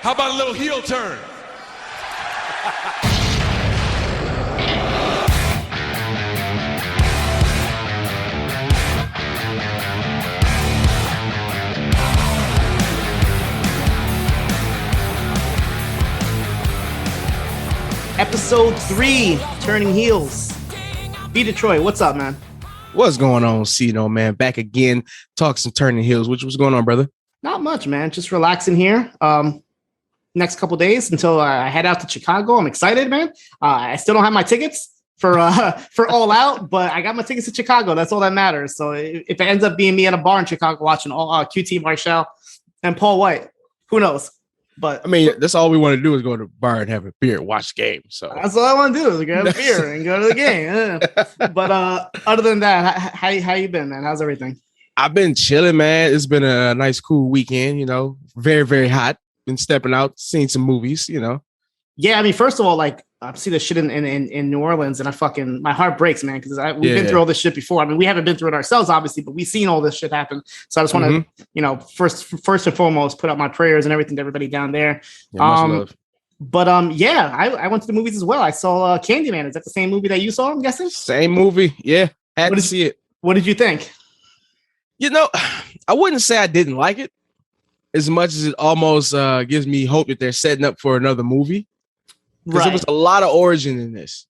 How about a little heel turn? Episode 3, Turning Heels. B Detroit, what's up, man? What's going on, Siino, man? Back again, talk some Turning Heels. What's going on, brother? Not much, man. Just relaxing here. Next couple days until I head out to Chicago. I'm excited, man. I still don't have my tickets for All Out, but I got my tickets to Chicago. That's all that matters. So if it ends up being me at a bar in Chicago watching QT Marshall and Paul White, who knows? But I mean, that's all we want to do is go to the bar and have a beer, watch the game. So that's all I want to do is grab a beer and go to the game. But other than that, how you been, man? How's everything? I've been chilling, man. It's been a nice, cool weekend. You know, very, very hot. Been stepping out, seeing some movies. You know. Yeah, I mean, first of all, like I see this shit in New Orleans, and my heart breaks, man, because we've been through all this shit before. I mean, we haven't been through it ourselves, obviously, but we've seen all this shit happen. So I just want to, first and foremost, put out my prayers and everything to everybody down there. Yeah, much love. But I went to the movies as well. I saw Candyman. Is that the same movie that you saw? I'm guessing. Same movie. Yeah, had to see it. What did you think? You know, I wouldn't say I didn't like it as much as it almost gives me hope that they're setting up for another movie. Because there was a lot of origin in this,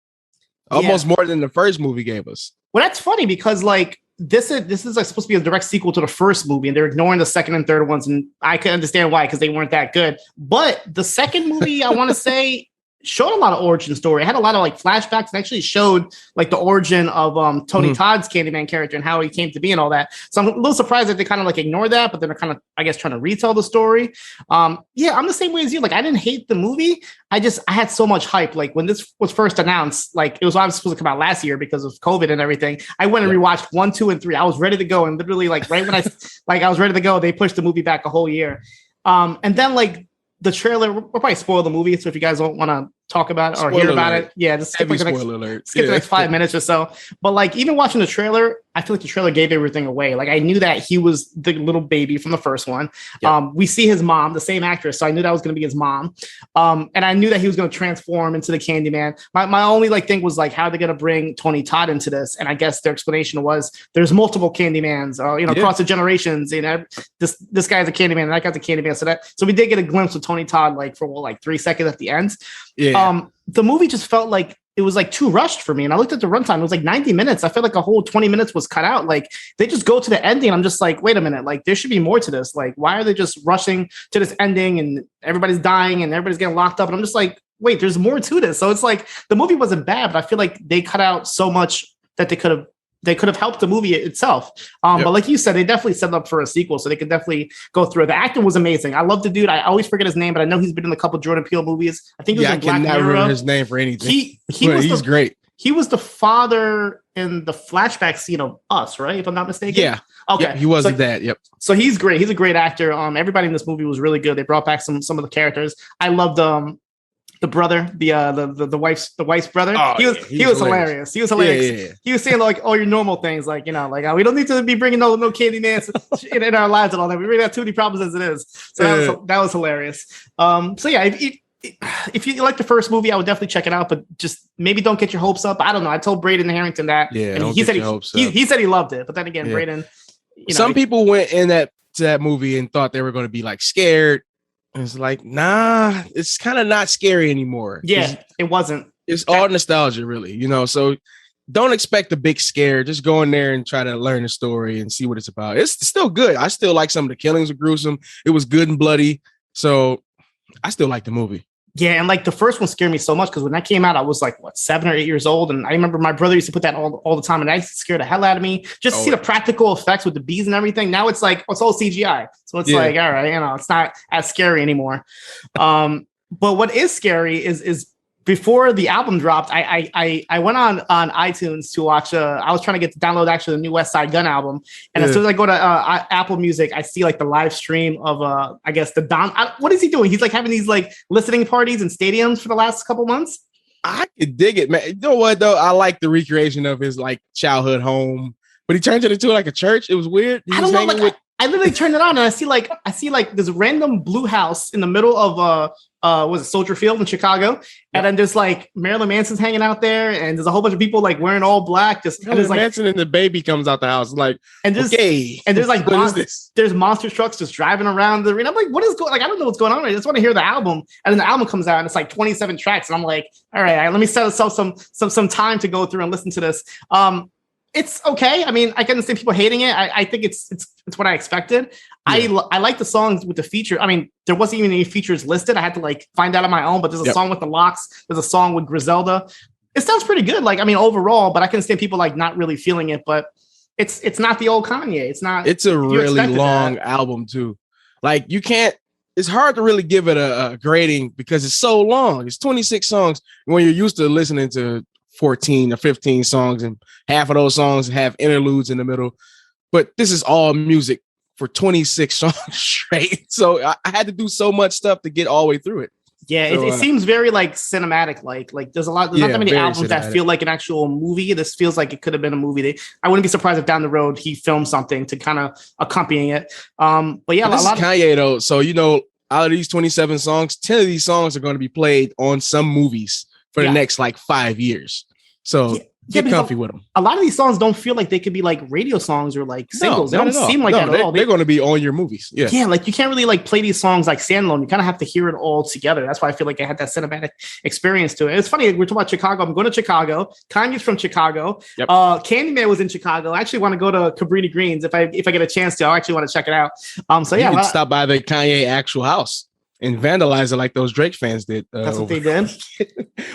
almost more than the first movie gave us. Well, that's funny because like this is like supposed to be a direct sequel to the first movie, and they're ignoring the second and third ones, and I can understand why because they weren't that good. But the second movie, I want to say, showed a lot of origin story. It had a lot of like flashbacks and actually showed like the origin of Tony Todd's Candyman character and how he came to be and all that. So I'm a little surprised that they kind of like ignore that, but then they're kind of, I guess, trying to retell the story. Yeah, I'm the same way as you. Like, I didn't hate the movie. I had so much hype. Like when this was first announced, like it was obviously supposed to come out last year because of COVID and everything. I went and rewatched 1, 2, and 3. I was ready to go. And literally like right when I was ready to go, they pushed the movie back a whole year. And then like the trailer, we'll probably spoil the movie. So if you guys don't want to talk about it or hear about it, just skip like the next 5 minutes or so. But like even watching the trailer, I feel like the trailer gave everything away. Like I knew that he was the little baby from the first one. Yeah. We see his mom, the same actress, so I knew that was going to be his mom. And I knew that he was going to transform into the Candyman. My only like thing was like how they're going to bring Tony Todd into this, and I guess their explanation was there's multiple Candymans, across the generations. You know, this guy's a Candyman, and that guy's a Candyman. So we did get a glimpse of Tony Todd like for 3 seconds at the end. Yeah. The movie just felt like it was like too rushed for me. And I looked at the runtime. It was like 90 minutes. I felt like a whole 20 minutes was cut out. Like they just go to the ending. I'm just like, wait a minute. Like there should be more to this. Like, why are they just rushing to this ending and everybody's dying and everybody's getting locked up? And I'm just like, wait, there's more to this. So it's like the movie wasn't bad, but I feel like they cut out so much that they could have helped the movie itself. But like you said, they definitely set it up for a sequel, so they could definitely go through it. The actor was amazing. I love the dude. I always forget his name, but I know he's been in a couple Jordan Peele movies. I think he was in Black Mirror. I cannot remember his name for anything. He's great. He was the father in the flashback scene of Us, right? If I'm not mistaken. Yeah. Okay. Yep, he wasn't that. Yep. So he's great. He's a great actor. Everybody in this movie was really good. They brought back some of the characters. I loved the brother, the wife's brother. Oh, he was hilarious. He was hilarious. Yeah. He was saying like all your normal things, like we don't need to be bringing no Candyman in our lives and all that. We already have too many problems as it is. So that was hilarious. So yeah, if you like the first movie, I would definitely check it out, but just maybe don't get your hopes up. I don't know. I told Braden Harrington that, and he said he said he loved it, but then again, Braden, some people went in to that movie and thought they were going to be like scared. It's like, nah, it's kind of not scary anymore. Yeah, it wasn't. It's all nostalgia, really, so don't expect a big scare. Just go in there and try to learn the story and see what it's about. It's still good. I still like some of the killings were gruesome. It was good and bloody. So I still like the movie. Yeah, and like the first one scared me so much because when that came out, I was like, 7 or 8 years old. And I remember my brother used to put that all the time, and that scared the hell out of me. Just to see the practical effects with the bees and everything. Now it's like, it's all CGI. So it's like, all right, it's not as scary anymore. But what is scary is before the album dropped, I went on iTunes to watch. I was trying to download actually the new West Side Gun album, and as soon as I go to Apple Music, I see like the live stream of I guess the Don. What is he doing? He's like having these like listening parties in stadiums for the last couple months. I could dig it, man. You know what though? I like the recreation of his like childhood home, but he turned it into like a church. It was weird. I don't know. I literally turned it on and I see like this random blue house in the middle of was it Soldier Field in Chicago, and then there's like Marilyn Manson's hanging out there, and there's a whole bunch of people like wearing all black. Just and there's like Manson and the baby comes out the house like, and there's and there's like there's monster trucks just driving around the arena. I'm like, what is going? Like, I don't know what's going on. I just want to hear the album, and then the album comes out and it's like 27 tracks, and I'm like, all right, let me set myself some time to go through and listen to this. It's okay. I mean, I can understand people hating it. I think it's what I expected. Yeah. I like the songs with the feature. I mean, there wasn't even any features listed. I had to like find out on my own, but there's a song with the Locks. There's a song with Griselda. It sounds pretty good. Like, I mean, overall, but I can understand people like not really feeling it, but it's not the old Kanye. It's not. It's a really long album too. Like it's hard to really give it a grading because it's so long. It's 26 songs when you're used to listening to 14 or 15 songs, and half of those songs have interludes in the middle. But this is all music for 26 songs straight. So I had to do so much stuff to get all the way through it. Yeah, so, it seems very like cinematic. Like there's not that many albums that feel like an actual movie. This feels like it could have been a movie. I wouldn't be surprised if down the road he filmed something to kind of accompany it. But yeah, this is Kanye though. So out of these 27 songs, 10 of these songs are going to be played on some movies for the next like 5 years. So get comfy with them. A lot of these songs don't feel like they could be like radio songs or like singles. They don't seem like that at all. They're going to be on your movies. Yeah. Yeah. Like you can't really like play these songs like standalone. You kind of have to hear it all together. That's why I feel like I had that cinematic experience to it. It's funny. We're talking about Chicago. I'm going to Chicago. Kanye's from Chicago. Yep. Candyman was in Chicago. I actually want to go to Cabrini Greens. If I get a chance to, I actually want to check it out. So yeah. You can stop by the Kanye actual house and vandalize it like those Drake fans did. That's what they did?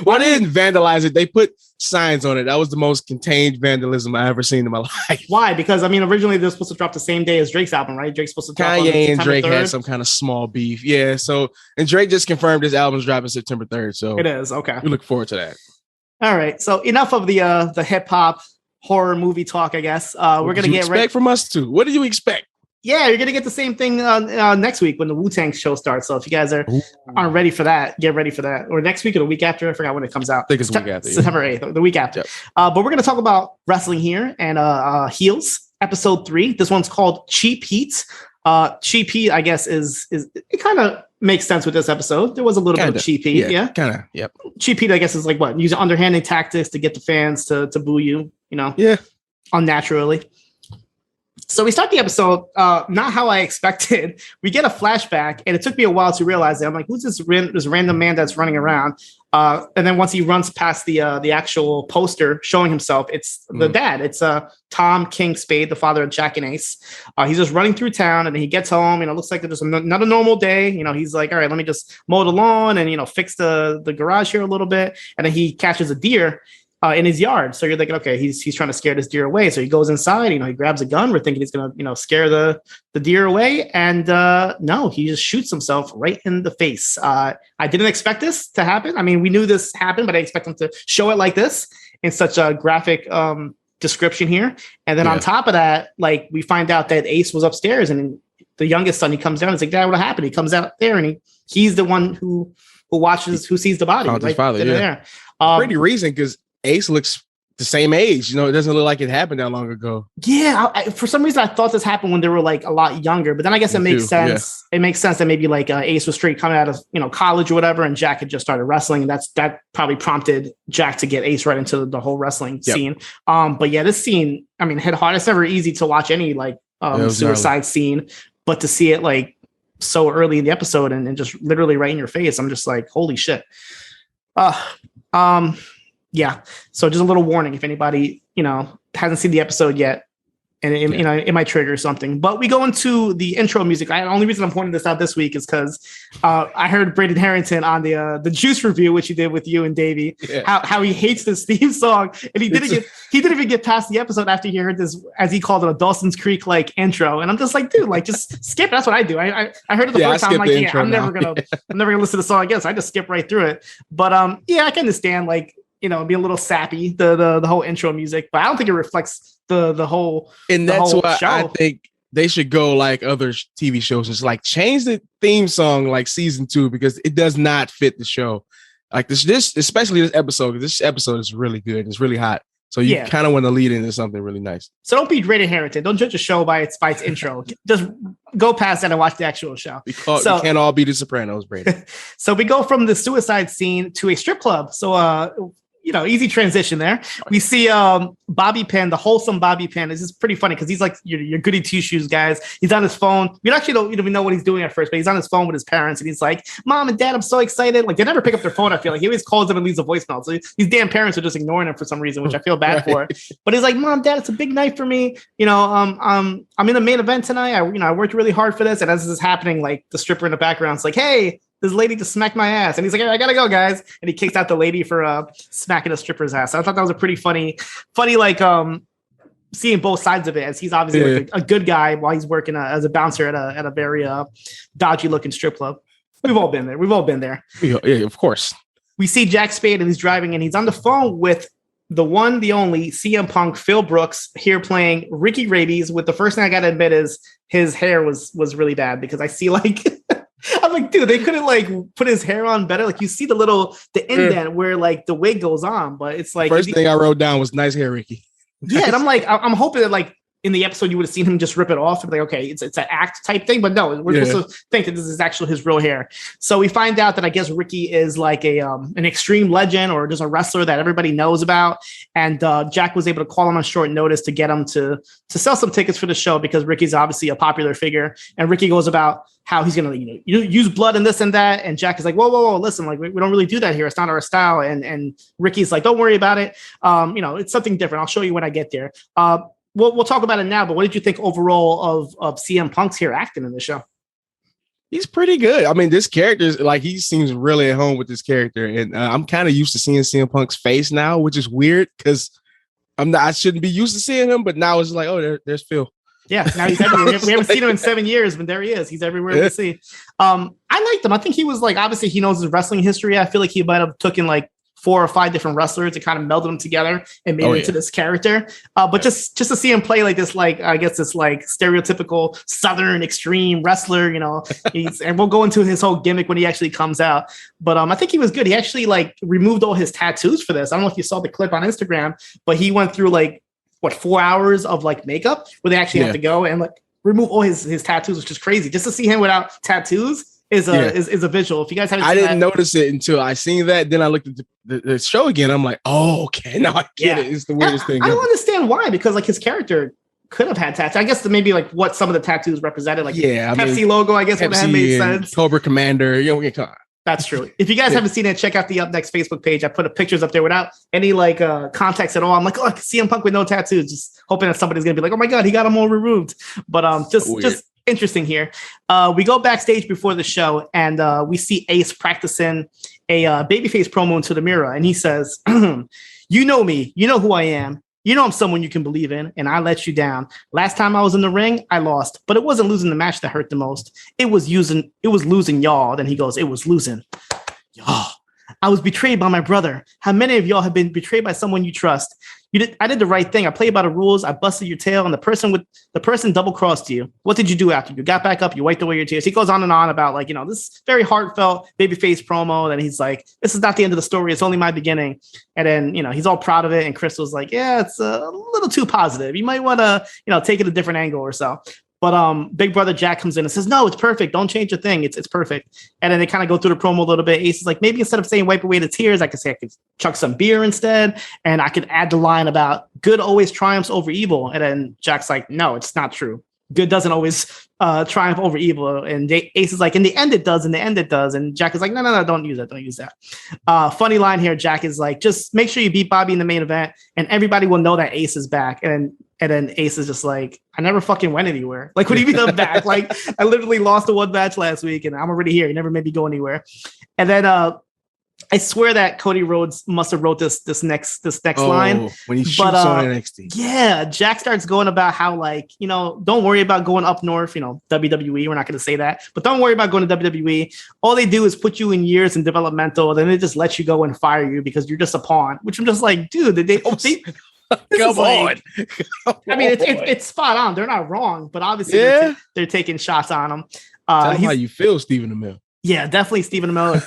Well, they didn't vandalize it. They put signs on it. That was the most contained vandalism I ever seen in my life. Why? Because, I mean, originally they're supposed to drop the same day as Drake's album, right? Drake's supposed to drop Kanye and Drake 3rd. Had some kind of small beef. Yeah, and Drake just confirmed his album's dropping September 3rd. So it is, okay. We look forward to that. All right, so enough of the hip-hop horror movie talk, I guess. We're going to get ready. From us, too? What do you expect? Yeah, you're going to get the same thing next week when the Wu-Tang show starts. So if you guys aren't ready for that, get ready for that. Or next week or the week after. I forgot when it comes out. I think it's the week after. September 8th, the week after. Yep. But we're going to talk about wrestling here and Heels, episode 3. This one's called Cheap Heat. Cheap Heat, I guess, is it kind of makes sense with this episode. There was a little bit of cheap heat. Yeah. Kind of. Yep. Cheap heat, I guess, is like what? Using underhanded tactics to get the fans to boo you, Yeah. Unnaturally. So we start the episode, not how I expected. We get a flashback, and it took me a while to realize it. I'm like, who's this random man that's running around? And then once he runs past the actual poster showing himself, it's the dad. It's Tom King Spade, the father of Jack and Ace. He's just running through town, and then he gets home. It looks like it's just not a normal day. He's like, all right, let me just mow the lawn and fix the garage here a little bit. And then he catches a deer in his yard. So you're thinking, okay, he's trying to scare this deer away. So he goes inside, he grabs a gun. We're thinking he's going to, scare the deer away. And no, he just shoots himself right in the face. I didn't expect this to happen. I mean, we knew this happened, but I expect him to show it like this in such a graphic description here. And then on top of that, like we find out that Ace was upstairs and the youngest son, he comes down and he's like, Dad, what happened? He comes out there and he's the one who sees the body. His father, there. Pretty reason because Ace looks the same age. It doesn't look like it happened that long ago. Yeah. For some reason, I thought this happened when they were like a lot younger, but then I guess it makes sense. Yeah. It makes sense that maybe like Ace was straight coming out of, college or whatever. And Jack had just started wrestling. And that probably prompted Jack to get Ace right into the whole wrestling scene. But yeah, this scene, I mean, hit hard. It's never easy to watch any like suicide scene, but to see it like so early in the episode and just literally right in your face, I'm just like, holy shit. Yeah. So just a little warning if anybody, hasn't seen the episode yet and it might trigger something. But we go into the intro music. The only reason I'm pointing this out this week is because I heard Braden Harrington on the Juice review, which he did with you and Davey, how he hates this theme song. And he didn't even get past the episode after he heard this, as he called it, a Dawson's Creek like intro. And I'm just like, dude, like just skip. That's what I do. I heard it the first time. I'm like, I'm never gonna listen to the song again. So I just skip right through it. But I can understand like, be a little sappy, the whole intro music, but I don't think it reflects the whole. And that's why show. I think they should go like other TV shows. It's like change the theme song like season 2 because it does not fit the show. Like this especially this episode. This episode is really good. It's really hot. So you kind of want to lead into something really nice. So don't be Great Inheritance. Don't judge a show by its intro. Just go past that and watch the actual show. We can't all be the Sopranos, Brady. So we go from the suicide scene to a strip club. So easy transition there. We see Bobby Penn, the wholesome Bobby Penn. This is pretty funny because he's like your goody two-shoes guys. He's on his phone. We actually don't even know what he's doing at first, but he's on his phone with his parents and he's like, Mom and Dad, I'm so excited. Like they never pick up their phone, I feel like. He always calls them and leaves a voicemail. So these damn parents are just ignoring him for some reason, which I feel bad for. But he's like, Mom, Dad, it's a big night for me. I'm in the main event tonight. I worked really hard for this. And as this is happening, like the stripper in the background is like, hey, this lady just smacked my ass. And he's like, I gotta go, guys. And he kicks out the lady for smacking a stripper's ass. So I thought that was a pretty funny, like seeing both sides of it, as he's obviously like a good guy while he's working as a bouncer at a very dodgy looking strip club. We've all been there. Yeah, of course. We see Jack Spade and he's driving and he's on the phone with the one, the only CM Punk, Phil Brooks, here playing Ricky Rabies. With the first thing I gotta admit is his hair was really bad, because I see like I'm like, dude, they couldn't like put his hair on better. Like you see the indent where like the wig goes on, but it's like first thing I wrote down was nice hair, Ricky. Yeah, and I'm like, I'm hoping that like in the episode you would have seen him just rip it off and be like, okay, it's an act type thing, but no, we're supposed to think that this is actually his real hair. So we find out that I guess Ricky is like an extreme legend or just a wrestler that everybody knows about, and Jack was able to call him on short notice to get him to sell some tickets for the show, because Ricky's obviously a popular figure, and Ricky goes about how he's gonna use blood and this and that, and Jack is like, whoa, listen, like we don't really do that here, it's not our style, and Ricky's like, don't worry about it, it's something different, I'll show you when I get there. We'll talk about it now, but what did you think overall of CM Punk's here acting in the show? He's pretty good. I mean, this character is like, he seems really at home with this character, and I'm kind of used to seeing CM Punk's face now, which is weird because I shouldn't be used to seeing him, but now it's like, oh, there's Phil. Yeah, now he's everywhere. We haven't seen him in 7 years, but there he is. He's everywhere we see. I liked him. I think he was like, obviously he knows his wrestling history. I feel like he might have taken like 4 or 5 different wrestlers and kind of melded them together and made it into this character. But just to see him play like this, like, I guess this like stereotypical Southern extreme wrestler, and we'll go into his whole gimmick when he actually comes out. But I think he was good. He actually like removed all his tattoos for this. I don't know if you saw the clip on Instagram, but he went through like 4 hours of like makeup where they actually have to go and like remove all his tattoos, which is crazy. Just to see him without tattoos is a visual. If you guys haven't seen didn't notice it until I seen that. Then I looked at the show again. I'm like, oh, okay, now I get it. It's the weirdest thing. I don't understand why, because like his character could have had tattoos. I guess maybe like what some of the tattoos represented, like Pepsi logo, I guess would have made sense. Cobra Commander, That's true. If you guys haven't seen it, check out the Up Next Facebook page. I put pictures up there without any like context at all. I'm like, oh, I can see CM Punk with no tattoos, just hoping that somebody's gonna be like, oh my god, he got them all removed. But just interesting here. We go backstage before the show, and we see Ace practicing a babyface promo into the mirror, and he says, "You know me, you know who I am. You know I'm someone you can believe in, and I let you down. Last time I was in the ring, I lost, but it wasn't losing the match that hurt the most. It was losing y'all." Then he goes, "It was losing y'all. I was betrayed by my brother. How many of y'all have been betrayed by someone you trust? I did the right thing. I played by the rules. I busted your tail, and the person double crossed you. What did you do after? You got back up. You wiped away your tears." He goes on and on about like, this very heartfelt babyface promo. And he's like, "This is not the end of the story. It's only my beginning." And then, he's all proud of it. And Crystal's like, "Yeah, it's a little too positive. You might want to, take it a different angle or so." But Big Brother Jack comes in and says, "No, it's perfect. Don't change a thing. It's perfect." And then they kind of go through the promo a little bit. Ace is like, maybe instead of saying wipe away the tears, I could say I could chuck some beer instead. And I could add the line about good always triumphs over evil. And then Jack's like, "No, it's not true. Good doesn't always triumph over evil." And Ace is like, "In the end it does. In the end it does." And Jack is like, no, don't use that. Don't use that. Funny line here. Jack is like, "Just make sure you beat Bobby in the main event and everybody will know that Ace is back." And then Ace is just like, "I never fucking went anywhere. Like, what do you mean I'm back? Like, I literally lost the one match last week and I'm already here. You never made me go anywhere." And then I swear that Cody Rhodes must have wrote this next line when he shoots on NXT. Yeah, Jack starts going about how like, don't worry about going up north, WWE. We're not going to say that, but don't worry about going to WWE. All they do is put you in years in developmental, then they just let you go and fire you because you're just a pawn. Which I'm just like, dude, they Come on. I mean, it's spot on. They're not wrong, but obviously they're taking shots on him. Tell him how you feel, Stephen Amell. Yeah, definitely Stephen Amell,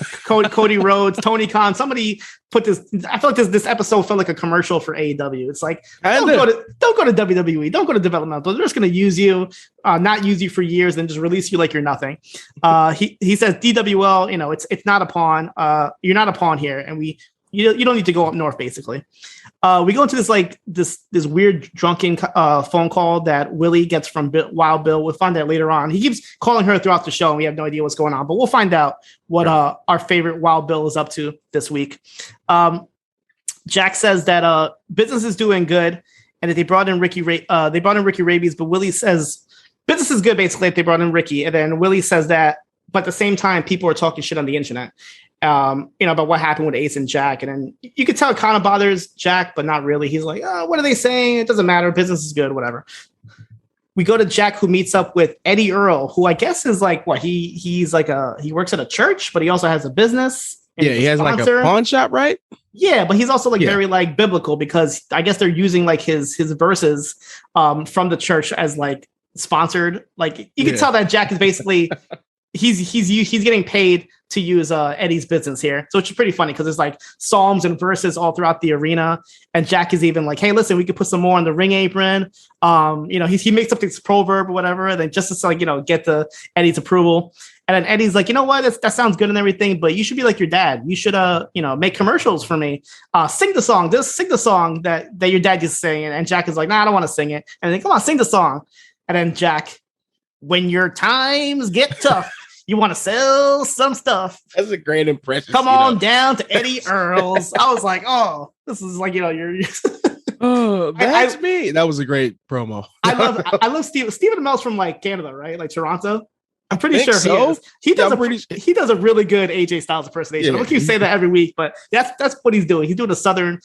Cody Rhodes, Tony Khan. Somebody put this. I feel like this episode felt like a commercial for AEW. It's like don't go to WWE, don't go to developmental. They're just going to use you, not use you for years, then just release you like you're nothing. He says DWL, it's not a pawn. You're not a pawn here, and you don't need to go up north. Basically, we go into this weird drunken phone call that Willie gets from Wild Bill. We'll find out later on. He keeps calling her throughout the show, and we have no idea what's going on. But we'll find out what our favorite Wild Bill is up to this week. Jack says that business is doing good, and that they brought in Ricky Rabies. But Willie says business is good. Basically, if they brought in Ricky, and then Willie says that, but at the same time, people are talking shit on the internet. About what happened with Ace and Jack. And then you could tell it kind of bothers Jack, but not really. He's like, what are they saying? It doesn't matter. Business is good, whatever. We go to Jack, who meets up with Eddie Earl, who I guess is like, what? He works at a church, but he also has a business. Yeah, he has like a pawn shop, right? Yeah, but he's also very like biblical, because I guess they're using like his verses from the church as like sponsored. Like you can tell that Jack is basically he's getting paid to use Eddie's business here. So it's pretty funny because there's like psalms and verses all throughout the arena. And Jack is even like, hey, listen, we could put some more on the ring apron. He makes up this proverb or whatever. And then just to like, get the Eddie's approval. And then Eddie's like, you know what? That sounds good and everything, but you should be like your dad. You should, make commercials for me. Sing the song. Just sing the song that your dad used to sing. And Jack is like, nah, I don't want to sing it. And then come on, sing the song. And then Jack, when your times get tough, you want to sell some stuff. That's a great impression. Come on down to Eddie Earl's. I was like, oh, this is like, you're. Oh, that's me. That was a great promo. I love Stephen Amell's from like Canada, right? Like Toronto. I'm pretty sure so. He does a really good AJ Styles impersonation. Yeah, I don't keep saying that every week, but that's what he's doing. He's doing a southern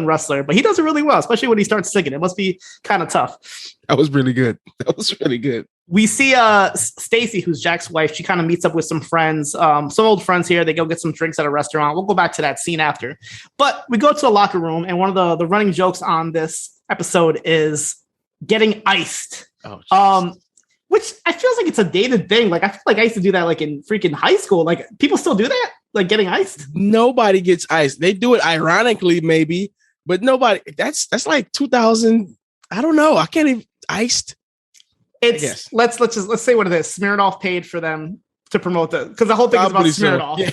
wrestler, but he does it really well, especially when he starts singing. It must be kind of tough. That was really good. We see Stacy, who's Jack's wife. She kind of meets up with some friends, some old friends here. They go get some drinks at a restaurant. We'll go back to that scene after. But we go to the locker room, and one of the running jokes on this episode is getting iced. Oh, which I feel like it's a dated thing. Like I feel like I used to do that like in freaking high school. Like people still do that, like getting iced. Nobody gets iced. They do it ironically, maybe, but nobody. That's like 2000. I don't know. I can't even iced. It's let's say what it is. Smirnoff paid for them to promote that, because the whole thing is about Smirnoff. Yeah.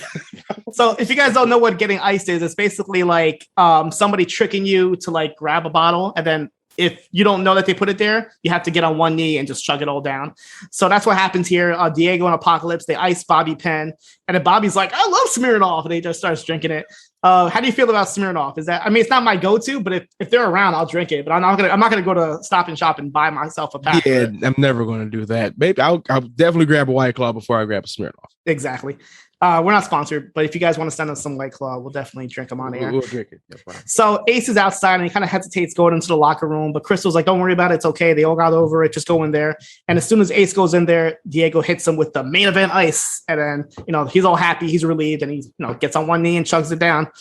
So if you guys don't know what getting iced is, it's basically like somebody tricking you to like grab a bottle, and then if you don't know that they put it there, you have to get on one knee and just chug it all down. So that's what happens here. Diego and Apocalypse, they ice Bobby Penn, and then Bobby's like, I love Smirnoff, and he just starts drinking it. How do you feel about Smirnoff? It's not my go-to, but if they're around, I'll drink it. But I'm not gonna go to Stop and Shop and buy myself a pack. Yeah, I'm never gonna do that. Maybe I'll definitely grab a White Claw before I grab a Smirnoff. Exactly. We're not sponsored, but if you guys want to send us some White Claw, we'll definitely drink them on air. We'll drink it. No problem. So Ace is outside, and he kind of hesitates going into the locker room, but Crystal's like, don't worry about it. It's okay. They all got over it. Just go in there. And as soon as Ace goes in there, Diego hits him with the main event ice. And then, he's all happy. He's relieved, and he, gets on one knee and chugs it down.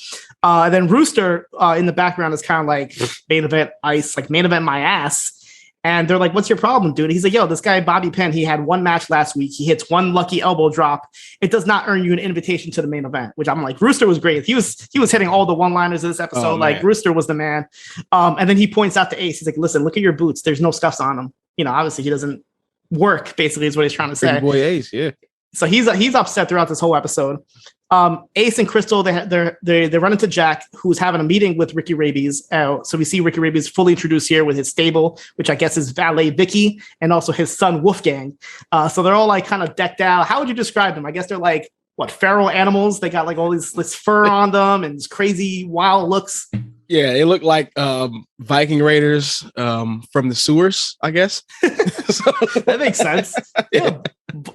And then Rooster in the background is kind of like, main event ice, like main event my ass. And they're like, what's your problem, dude? He's like, yo, this guy, Bobby Penn, he had one match last week. He hits one lucky elbow drop. It does not earn you an invitation to the main event, which I'm like, Rooster was great. He was hitting all the one-liners of this episode. Oh, like, Rooster was the man. And then he points out to Ace. He's like, listen, look at your boots. There's no scuffs on them. Obviously he doesn't work, basically, is what he's trying to say. Pretty boy Ace, yeah. So he's upset throughout this whole episode. Ace and Crystal, they run into Jack, who's having a meeting with Ricky Rabies. So we see Ricky Rabies fully introduced here with his stable, which I guess is valet Vicky, and also his son Wolfgang. So they're all like kind of decked out. How would you describe them? I guess they're like, what, feral animals? They got like all this fur on them and this crazy wild looks. Yeah, they look like Viking Raiders from the sewers, I guess. That makes sense. Yeah.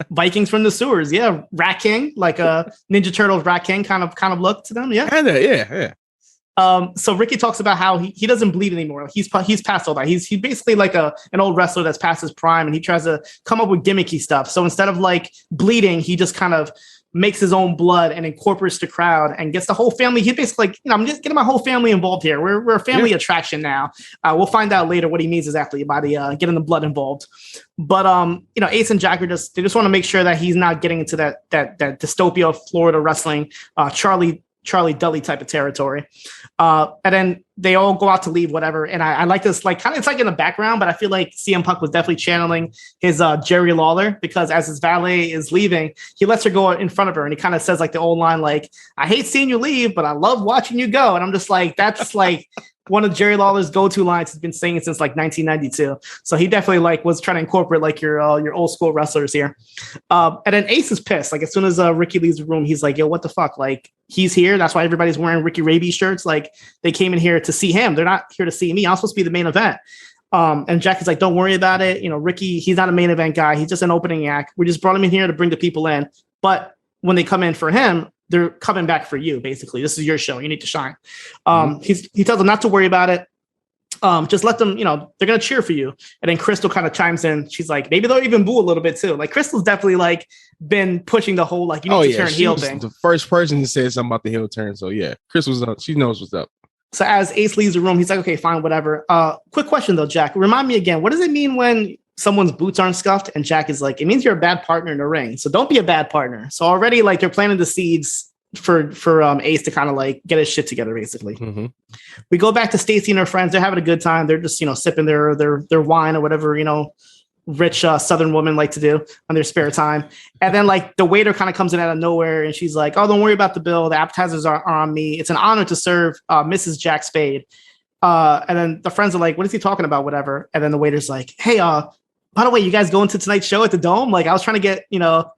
Vikings from the sewers. Yeah. Rat King, like a Ninja Turtles Rat King kind of look to them. Yeah. Yeah. So Ricky talks about how he doesn't bleed anymore. He's past all that. He's basically like an old wrestler that's past his prime, and he tries to come up with gimmicky stuff. So instead of like bleeding, he just kind of makes his own blood and incorporates the crowd and gets the whole family. He basically like, I'm just getting my whole family involved here. We're a family attraction now. We'll find out later what he means exactly by the getting the blood involved. But Ace and Jack they just want to make sure that he's not getting into that dystopia of Florida wrestling, Charlie Dudley type of territory. And then they all go out to leave, whatever. And I like this, like, kind of, it's like in the background, but I feel like CM Punk was definitely channeling his Jerry Lawler, because as his valet is leaving, he lets her go in front of her. And he kind of says like the old line, like, I hate seeing you leave, but I love watching you go. And I'm just like, that's like one of Jerry Lawler's go-to lines he's been saying since like 1992. So he definitely like was trying to incorporate like your old school wrestlers here. And then Ace is pissed. Like as soon as Ricky leaves the room, he's like, yo, what the fuck? Like he's here. That's why everybody's wearing Ricky Rabies shirts. Like they came in here to see him. They're not here to see me. I'm supposed to be the main event. And Jack is like, don't worry about it. Ricky, he's not a main event guy. He's just an opening act. We just brought him in here to bring the people in. But when they come in for him, they're coming back for you, basically. This is your show. You need to shine. He tells them not to worry about it. Just let them, they're going to cheer for you. And then Crystal kind of chimes in. She's like, maybe they'll even boo a little bit too. Like Crystal's definitely like been pushing the whole, like, you need to turn heel thing. The first person to say something about the heel turn. So yeah, Crystal's up. She knows what's up. So as Ace leaves the room, he's like, okay, fine, whatever. Quick question though, Jack, remind me again, what does it mean when someone's boots aren't scuffed? And Jack is like, it means you're a bad partner in the ring. So don't be a bad partner. So already like they're planting the seeds for Ace to kind of like get his shit together, basically. Mm-hmm. We go back to Stacy and her friends. They're having a good time. They're just, sipping their wine or whatever, rich Southern women like to do on their spare time. And then like the waiter kind of comes in out of nowhere and she's like, oh, don't worry about the bill. The appetizers are on me. It's an honor to serve Mrs. Jack Spade. And then the friends are like, what is he talking about? Whatever. And then the waiter's like, hey, by the way, you guys going to tonight's show at the Dome? Like I was trying to get,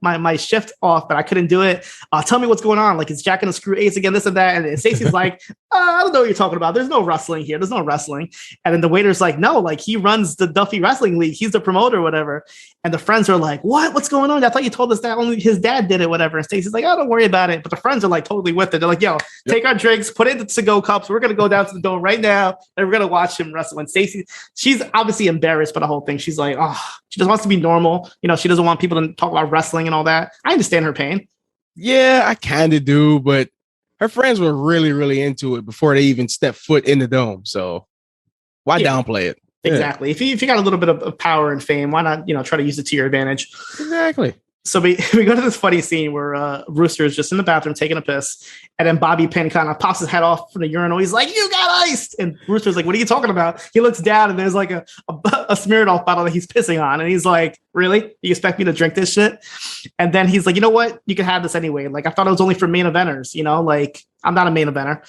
my shift off, but I couldn't do it. Tell me what's going on. Like, is Jack going to screw Ace again? This and that. And Stacey's like, I don't know what you're talking about. There's no wrestling here. There's no wrestling. And then the waiter's like, no, like he runs the Duffy Wrestling League. He's the promoter or whatever. And the friends are like, what? What's going on? I thought you told us that only his dad did it, whatever. And Stacey's like, oh, don't worry about it. But the friends are like totally with it. They're like, yo, take our drinks, put it in the to-go cups. We're going to go down to the Dome right now. And we're going to watch him wrestle. And Stacey, she's obviously embarrassed by the whole thing. She's like, oh, she just wants to be normal. She doesn't want people to talk about wrestling and all that. I understand her pain. Yeah, I kind of do, but her friends were really, really into it before they even stepped foot in the Dome. So why downplay it? Exactly. If you got a little bit of power and fame, why not, try to use it to your advantage? Exactly. So we go to this funny scene where Rooster is just in the bathroom taking a piss, and then Bobby Pin kind of pops his head off from the urinal. He's like, you got iced. And Rooster's like, what are you talking about? He looks down and there's like a Smirnoff bottle that he's pissing on. And he's like, really? You expect me to drink this shit? And then he's like, you know what? You can have this anyway. Like, I thought it was only for main eventers, like I'm not a main eventer.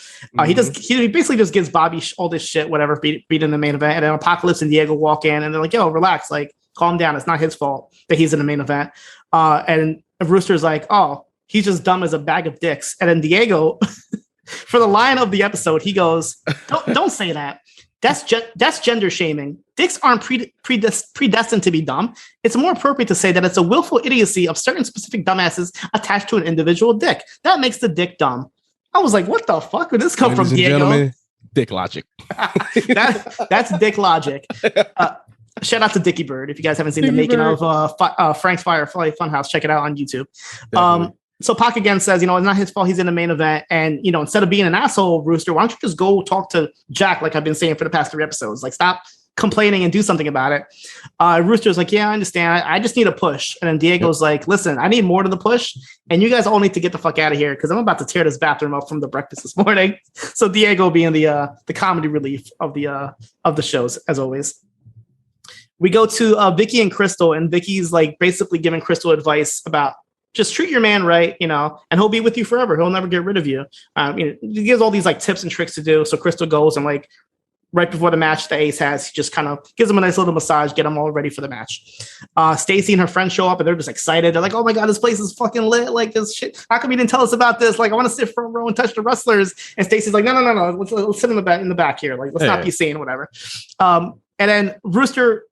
He basically just gives Bobby all this shit, whatever, beat in the main event. And then Apocalypse and Diego walk in and they're like, yo, relax. Like, calm down. It's not his fault that he's in the main event. And Rooster's like, oh, he's just dumb as a bag of dicks. And then Diego, for the line of the episode, he goes, don't say that. That's gender shaming. Dicks aren't predestined to be dumb. It's more appropriate to say that it's a willful idiocy of certain specific dumbasses attached to an individual dick. That makes the dick dumb. I was like, what the fuck? Where did this come from, Diego? Dick logic. That's dick logic. Shout out to Dickie Bird. If you guys haven't seen the making of Frank's Firefly Funhouse, check it out on YouTube. So Pac again says, it's not his fault he's in the main event. And, instead of being an asshole, Rooster, why don't you just go talk to Jack like I've been saying for the past 3 episodes? Like, stop complaining and do something about it. Rooster's like, yeah, I understand. I just need a push. And then Diego's like, listen, I need more than the push. And you guys all need to get the fuck out of here because I'm about to tear this bathroom up from the breakfast this morning. So Diego being the comedy relief of the shows, as always. We go to Vicky and Crystal, and Vicky's like basically giving Crystal advice about just treat your man right, and he'll be with you forever. He'll never get rid of you. He gives all these like tips and tricks to do. So Crystal goes and like right before the match the Ace has, he just kind of gives him a nice little massage, get them all ready for the match. Stacy and her friends show up and they're just excited. They're like, oh my God, this place is fucking lit. Like this shit. How come you didn't tell us about this? Like, I want to sit front row and touch the wrestlers. And Stacy's like, no. Let's sit in the back here. Like, let's not be seen, whatever. And then Rooster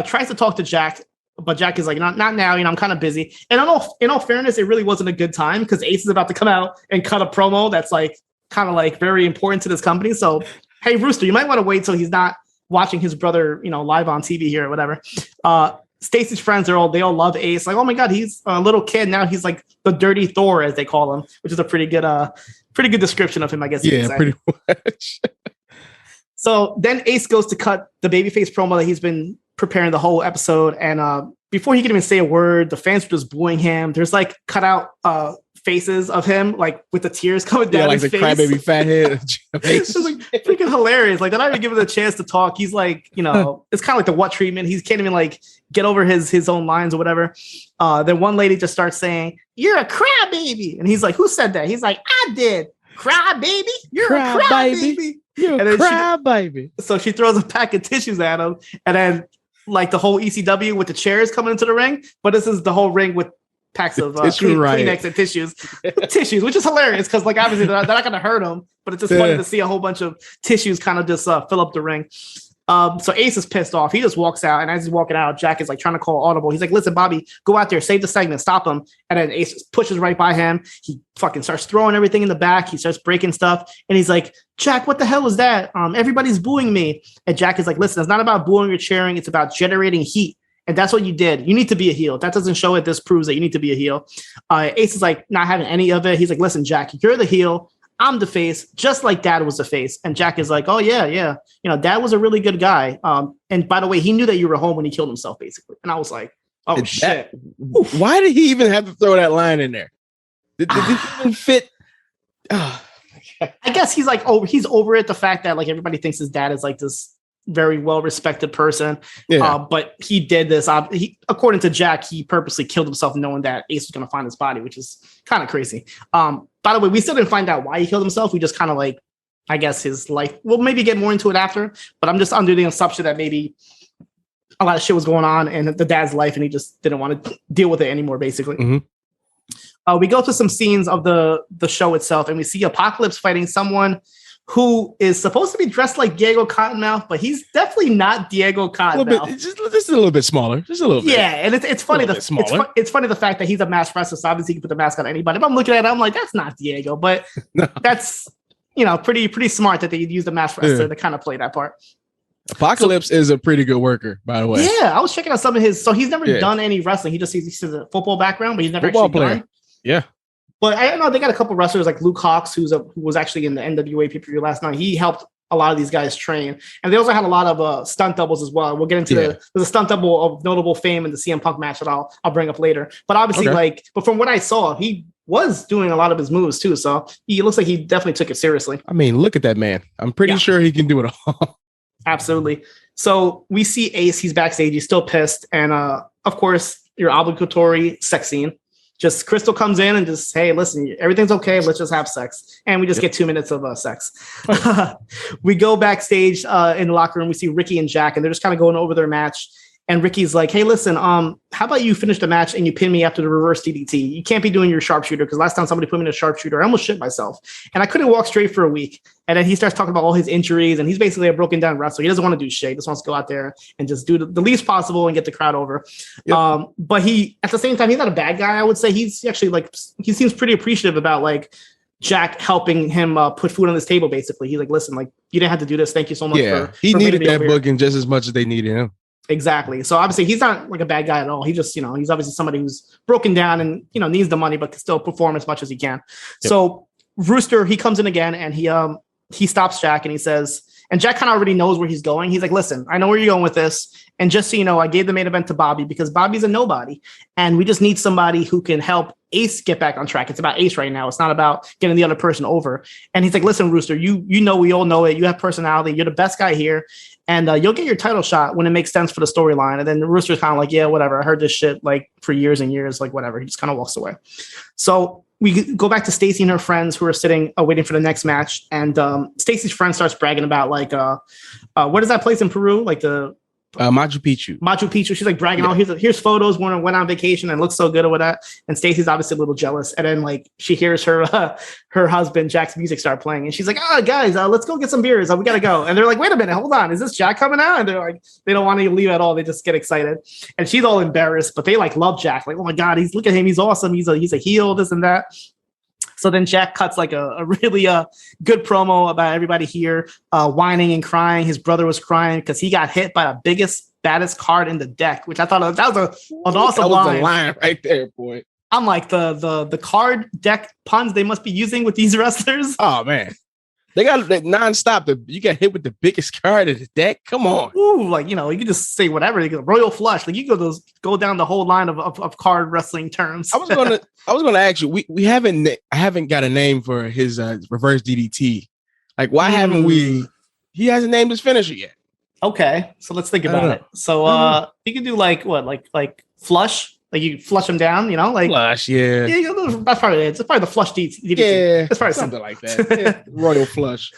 tries to talk to Jack, but Jack is like, not now. I'm kind of busy. And in all fairness, it really wasn't a good time because Ace is about to come out and cut a promo that's like kind of like very important to this company. So, hey, Rooster, you might want to wait till he's not watching his brother, live on TV here or whatever. Stacy's friends they all love Ace. Like, oh my god, he's a little kid now. He's like the dirty Thor, as they call him, which is a pretty good description of him, I guess. Yeah, pretty much. So then Ace goes to cut the babyface promo that he's been preparing the whole episode, and before he can even say a word, the fans are just booing him. There's like cutout faces of him, like with the tears coming down his face. Like the crybaby fat head. It's like freaking hilarious. Like they're not even giving him a chance to talk. He's like, it's kind of like the what treatment. He can't even like get over his own lines or whatever. Then one lady just starts saying, "You're a crybaby," and he's like, "Who said that?" He's like, "I did." Crybaby, you're a crybaby. You're a crybaby. So she throws a pack of tissues at him, and then like the whole ECW with the chairs coming into the ring, but this is the whole ring with packs of Kleenex and tissues, which is hilarious because like obviously they're not going to hurt him, but it's just funny to see a whole bunch of tissues kind of just fill up the ring. So Ace is pissed off. He just walks out, and as he's walking out, Jack is like trying to call audible. He's like, "Listen, Bobby, go out there, save the segment, stop him." And then Ace pushes right by him. He fucking starts throwing everything in the back. He starts breaking stuff, and he's like, "Jack, what the hell is that? Everybody's booing me." And Jack is like, "Listen, it's not about booing or cheering. It's about generating heat. And that's what you did. You need to be a heel. If that doesn't show it, this proves that you need to be a heel." Ace is like not having any of it. He's like, "Listen, Jack, you're the heel. I'm the face, just like Dad was the face." And Jack is like, "Oh yeah. Dad was a really good guy. And by the way, he knew that you were home when he killed himself, basically." And I was like, "Oh shit!" Why did he even have to throw that line in there? Did it even fit? I guess he's like, he's over it. The fact that like everybody thinks his dad is like this very well-respected person. Yeah. But he did this. According to Jack, he purposely killed himself knowing that Ace was going to find his body, which is kind of crazy. By the way, we still didn't find out why he killed himself. We just kind of like, I guess his life, we'll maybe get more into it after, but I'm just under the assumption that maybe a lot of shit was going on in the dad's life and he just didn't want to deal with it anymore, basically. Mm-hmm. We go to some scenes of the show itself, and we see Apocalypse fighting someone who is supposed to be dressed like Diego Cottonmouth, but he's definitely not Diego Cottonmouth. Just a little bit smaller. Just a little bit. Yeah, and it's funny. It's funny the fact that he's a masked wrestler, so obviously he can put the mask on anybody. But I'm looking at it, I'm like, that's not Diego. But that's pretty smart that they used a masked wrestler to kind of play that part. Apocalypse is a pretty good worker, by the way. Yeah, I was checking out some of his. So he's never done any wrestling. He's a football background, but he's never actually done. Yeah. But I don't know, they got a couple wrestlers like Luke Hawx, who was actually in the NWA pay-per-view last night. He helped a lot of these guys train. And they also had a lot of stunt doubles as well. We'll get into there's a stunt double of notable fame in the CM Punk match that I'll bring up later. But obviously, but from what I saw, he was doing a lot of his moves too. So he looks like he definitely took it seriously. I mean, look at that man. I'm pretty sure he can do it all. Absolutely. So we see Ace, he's backstage, he's still pissed. And of course, your obligatory sex scene. Just Crystal comes in and just, "Hey, listen, everything's okay. Let's just have sex." And we just get 2 minutes of sex. We go backstage in the locker room. We see Ricky and Jack, and they're just kind of going over their match. And Ricky's like, "Hey, listen, how about you finish the match and you pin me after the reverse DDT? You can't be doing your sharpshooter because last time somebody put me in a sharpshooter, I almost shit myself. And I couldn't walk straight for a week." And then he starts talking about all his injuries, and he's basically a broken down wrestler. He doesn't want to do shit. He just wants to go out there and just do the least possible and get the crowd over. Yep. But he, at the same time, he's not a bad guy. I would say he's actually like, he seems pretty appreciative about like Jack helping him put food on his table. Basically, he's like, "Listen, like you didn't have to do this. Thank you so much." He needed that booking just as much as they needed him. Exactly. So obviously he's not like a bad guy at all. He just, he's obviously somebody who's broken down and, needs the money, but can still perform as much as he can. Yep. So Rooster, he comes in again and he stops Jack and he says, and Jack kind of already knows where he's going. He's like, "Listen, I know where you're going with this. And just so you know, I gave the main event to Bobby because Bobby's a nobody. And we just need somebody who can help Ace get back on track. It's about Ace right now. It's not about getting the other person over." And he's like, "Listen, Rooster, you know, we all know it. You have personality. You're the best guy here. And you'll get your title shot when it makes sense for the storyline." And then Rooster's kind of like, "Yeah, whatever. I heard this shit like for years and years, like whatever." He just kind of walks away. So we go back to Stacy and her friends who are sitting waiting for the next match. And Stacy's friend starts bragging about like, what is that place in Peru? Like the Machu Picchu. She's like bragging, "Oh, here's photos when I went on vacation and looks so good or whatever." And Stacey's obviously a little jealous. And then like she hears her husband Jack's music start playing, and she's like, "Oh, guys, let's go get some beers. We gotta go." And they're like, "Wait a minute, hold on, is this Jack coming out?" And they're like, they don't want to leave at all. They just get excited, and she's all embarrassed, but they like love Jack. Like, "Oh my god, look at him, he's awesome. He's a heel, this and that." So then Jack cuts like a really good promo about everybody here whining and crying. His brother was crying because he got hit by the biggest baddest card in the deck, which I thought that was an awesome that was line. The line right there, boy. I'm like the card deck puns they must be using with these wrestlers. Oh man, they got that nonstop. You got hit with the biggest card in the deck. Come on. Ooh, like you can just say whatever. You go Royal Flush. Like you go down the whole line of card wrestling terms. I was gonna ask you. I haven't got a name for his reverse DDT. Like why haven't we? He hasn't named his finisher yet. Okay, so let's think about it. So you can do like what, like flush. Like you flush them down, like flush, yeah. That's probably it. It's probably the flush DDT. Yeah, it's probably something like that. Yeah. Royal Flush.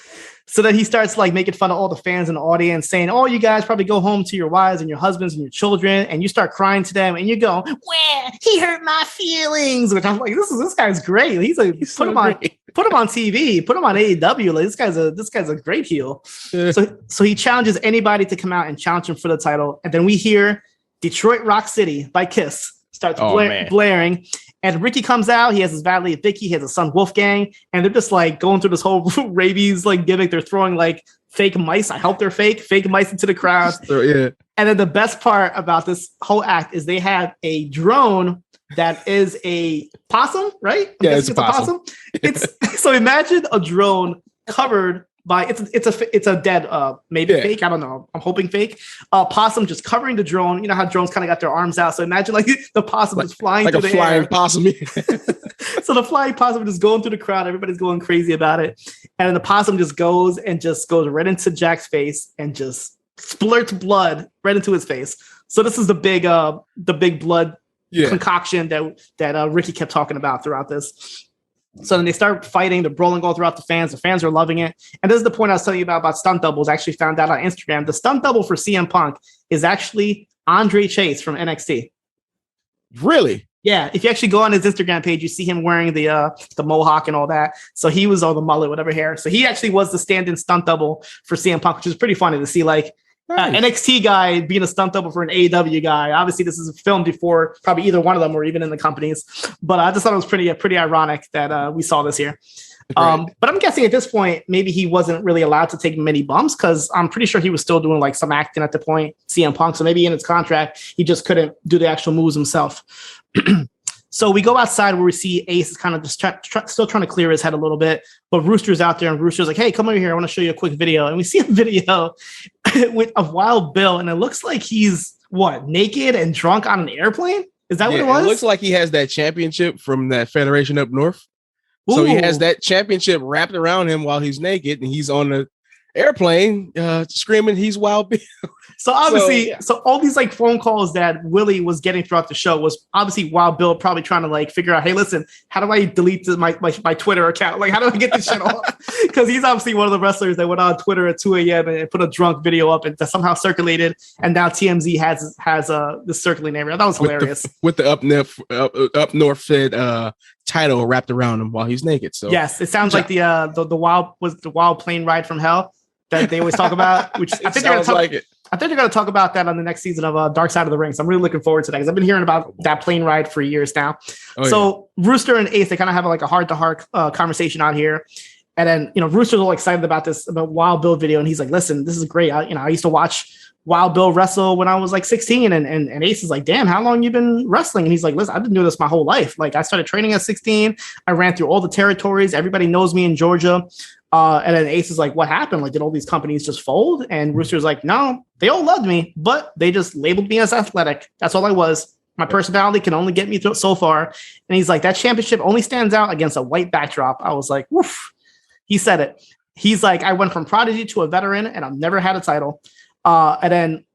So then he starts like making fun of all the fans in the audience, saying, "Oh, you guys probably go home to your wives and your husbands and your children, and you start crying to them, and you go, well, he hurt my feelings." Which I'm like, this guy's great. He's put him on TV, put him on AEW. Like this guy's a great heel. Yeah. So he challenges anybody to come out and challenge him for the title, and then we hear "Detroit Rock City" by Kiss starts blaring. And Ricky comes out. He has his valet Vicky. He has his son Wolfgang, and they're just like going through this whole rabies like gimmick. They're throwing like fake mice. I hope they're fake mice into the crowd. So, yeah. And then the best part about this whole act is they have a drone that is a possum, right? It's a possum. So imagine a drone covered by it's a dead maybe fake, I don't know, I'm hoping fake possum just covering the drone. You know how drones kind of got their arms out, so imagine like the possum is flying like through a flying air. Possum. So the flying possum is going through the crowd, everybody's going crazy about it, and then the possum just goes right into Jack's face and just splurts blood right into his face. So this is the big blood concoction that Ricky kept talking about throughout this. So then they start fighting. They're brawling all throughout the fans. The fans are loving it. And this is the point I was telling you about stunt doubles. I actually found out on Instagram. The stunt double for CM Punk is actually Andre Chase from NXT. Really? Yeah. If you actually go on his Instagram page, you see him wearing the mohawk and all that. So he was all the mullet, whatever hair. So he actually was the stand-in stunt double for CM Punk, which is pretty funny to see. Like, NXT guy being a stunt double for an AEW guy. Obviously, this is filmed before probably either one of them were even in the companies. But I just thought it was pretty ironic that we saw this here. But I'm guessing at this point, maybe he wasn't really allowed to take many bumps because I'm pretty sure he was still doing like some acting at the point, CM Punk. So maybe in his contract, he just couldn't do the actual moves himself. So we go outside where we see Ace is kind of just still trying to clear his head a little bit, but Rooster's out there and Rooster's like, "Hey, come over here. I want to show you a quick video." And we see a video of Wild Bill, and it looks like he's naked and drunk on an airplane. Is that what it was? It looks like he has that championship from that Federation up north. Ooh. So he has that championship wrapped around him while he's naked, and he's on the airplane screaming he's Wild Bill. So obviously, so all these like phone calls that Willie was getting throughout the show was obviously Wild Bill probably trying to like figure out, hey, listen, how do I delete my Twitter account? Like, how do I get this shit off? Because he's obviously one of the wrestlers that went on Twitter at 2 a.m. and put a drunk video up and that somehow circulated, and now TMZ has this circulating area. That was hilarious. With the up north fed title wrapped around him while he's naked. So yes, it sounds like the wild plane ride from hell that they always talk about, which I think I think they're going to talk about that on the next season of Dark Side of the Ring. So I'm really looking forward to that because I've been hearing about that plane ride for years now. Rooster and Ace, they kind of have like a heart-to-heart conversation out here. And then, Rooster's all excited about Wild Bill video. And he's like, listen, this is great. I used to watch Wild Bill wrestle when I was like 16. And Ace is like, damn, how long you been wrestling? And he's like, listen, I've been doing this my whole life. Like I started training at 16. I ran through all the territories. Everybody knows me in Georgia. And then Ace is like, what happened? Like, did all these companies just fold? And Rooster's like, no, they all loved me, but they just labeled me as athletic. That's all I was. My personality can only get me through so far. And he's like, that championship only stands out against a white backdrop. I was like, woof. He said it. He's like, I went from prodigy to a veteran and I've never had a title. And then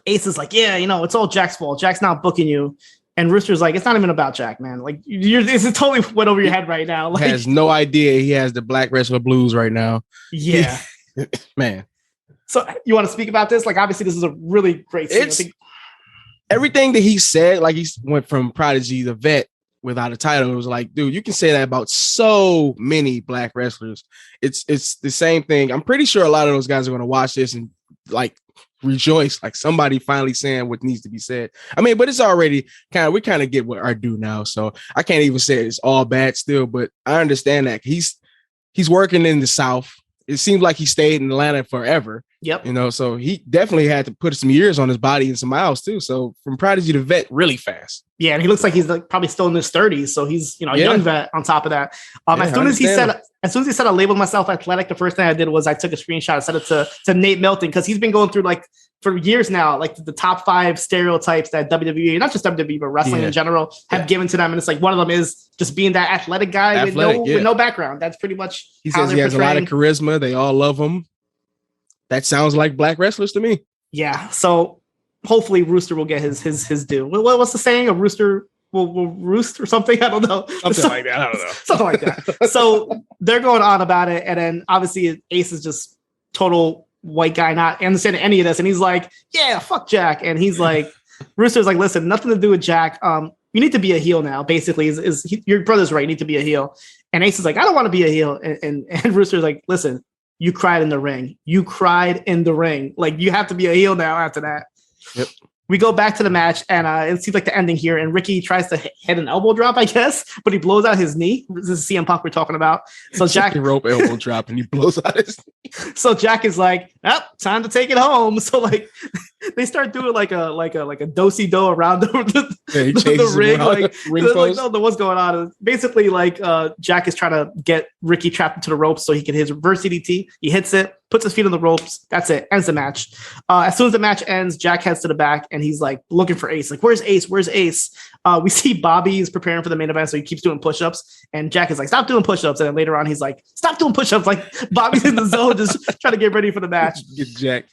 Ace is like, yeah, it's all Jack's fault. Jack's not booking you. And Rooster's like, it's not even about Jack, man. Like, this is totally went over your head right now. Like, has no idea he has the black wrestler blues right now. Yeah, man. So you want to speak about this? Like, obviously, this is a really great scene. Everything that he said, like he went from prodigy to vet without a title. It was like, dude, you can say that about so many black wrestlers. It's the same thing. I'm pretty sure a lot of those guys are going to watch this and like rejoice, like somebody finally saying what needs to be said. I mean, but it's already we kind of get what our due now. So I can't even say it's all bad still, but I understand that he's working in the South. It seems like he stayed in Atlanta forever. Yep. You know, so he definitely had to put some years on his body and some miles too. So from prodigy to vet, really fast. Yeah, and he looks like he's like probably still in his 30s, so he's a young vet on top of that. As soon as he said I labeled myself athletic, the first thing I did was I took a screenshot. I sent it to Nate Milton because he's been going through like for years now, like the top 5 stereotypes that WWE, not just WWE but wrestling in general, have given to them, and it's like one of them is just being that athletic guy with no background. That's pretty much. He says he has a lot of charisma. They all love him. That sounds like black wrestlers to me. Yeah, so. Hopefully Rooster will get his due. What's the saying? A rooster will roost or something? I don't know. Something like that. I don't know. Something like that. So they're going on about it. And then obviously Ace is just total white guy, not understanding any of this. And he's like, yeah, fuck Jack. And he's like, Rooster's like, listen, nothing to do with Jack. You need to be a heel now. Basically, your brother's right. You need to be a heel. And Ace is like, I don't want to be a heel. And Rooster's like, listen, you cried in the ring. You cried in the ring. Like, you have to be a heel now after that. Yep. We go back to the match, and it seems like the ending here. And Ricky tries to hit an elbow drop, I guess, but he blows out his knee. This is CM Punk we're talking about. So Jack rope elbow drop, and he blows out his knee. So Jack is like, "Oh, time to take it home." So like, they start doing like a do-si-do around the ring. Like, don't know what's going on. Basically, like Jack is trying to get Ricky trapped into the ropes so he can hit his reverse DDT. He hits it, puts his feet on the ropes. That's it. Ends the match. As soon as the match ends, Jack heads to the back and he's like looking for Ace. Like, where's Ace? Where's Ace? We see Bobby's preparing for the main event, so he keeps doing push-ups. And Jack is like, stop doing push-ups. And then later on, he's like, stop doing push-ups. Like, Bobby's in the zone, just trying to get ready for the match. Get Jack.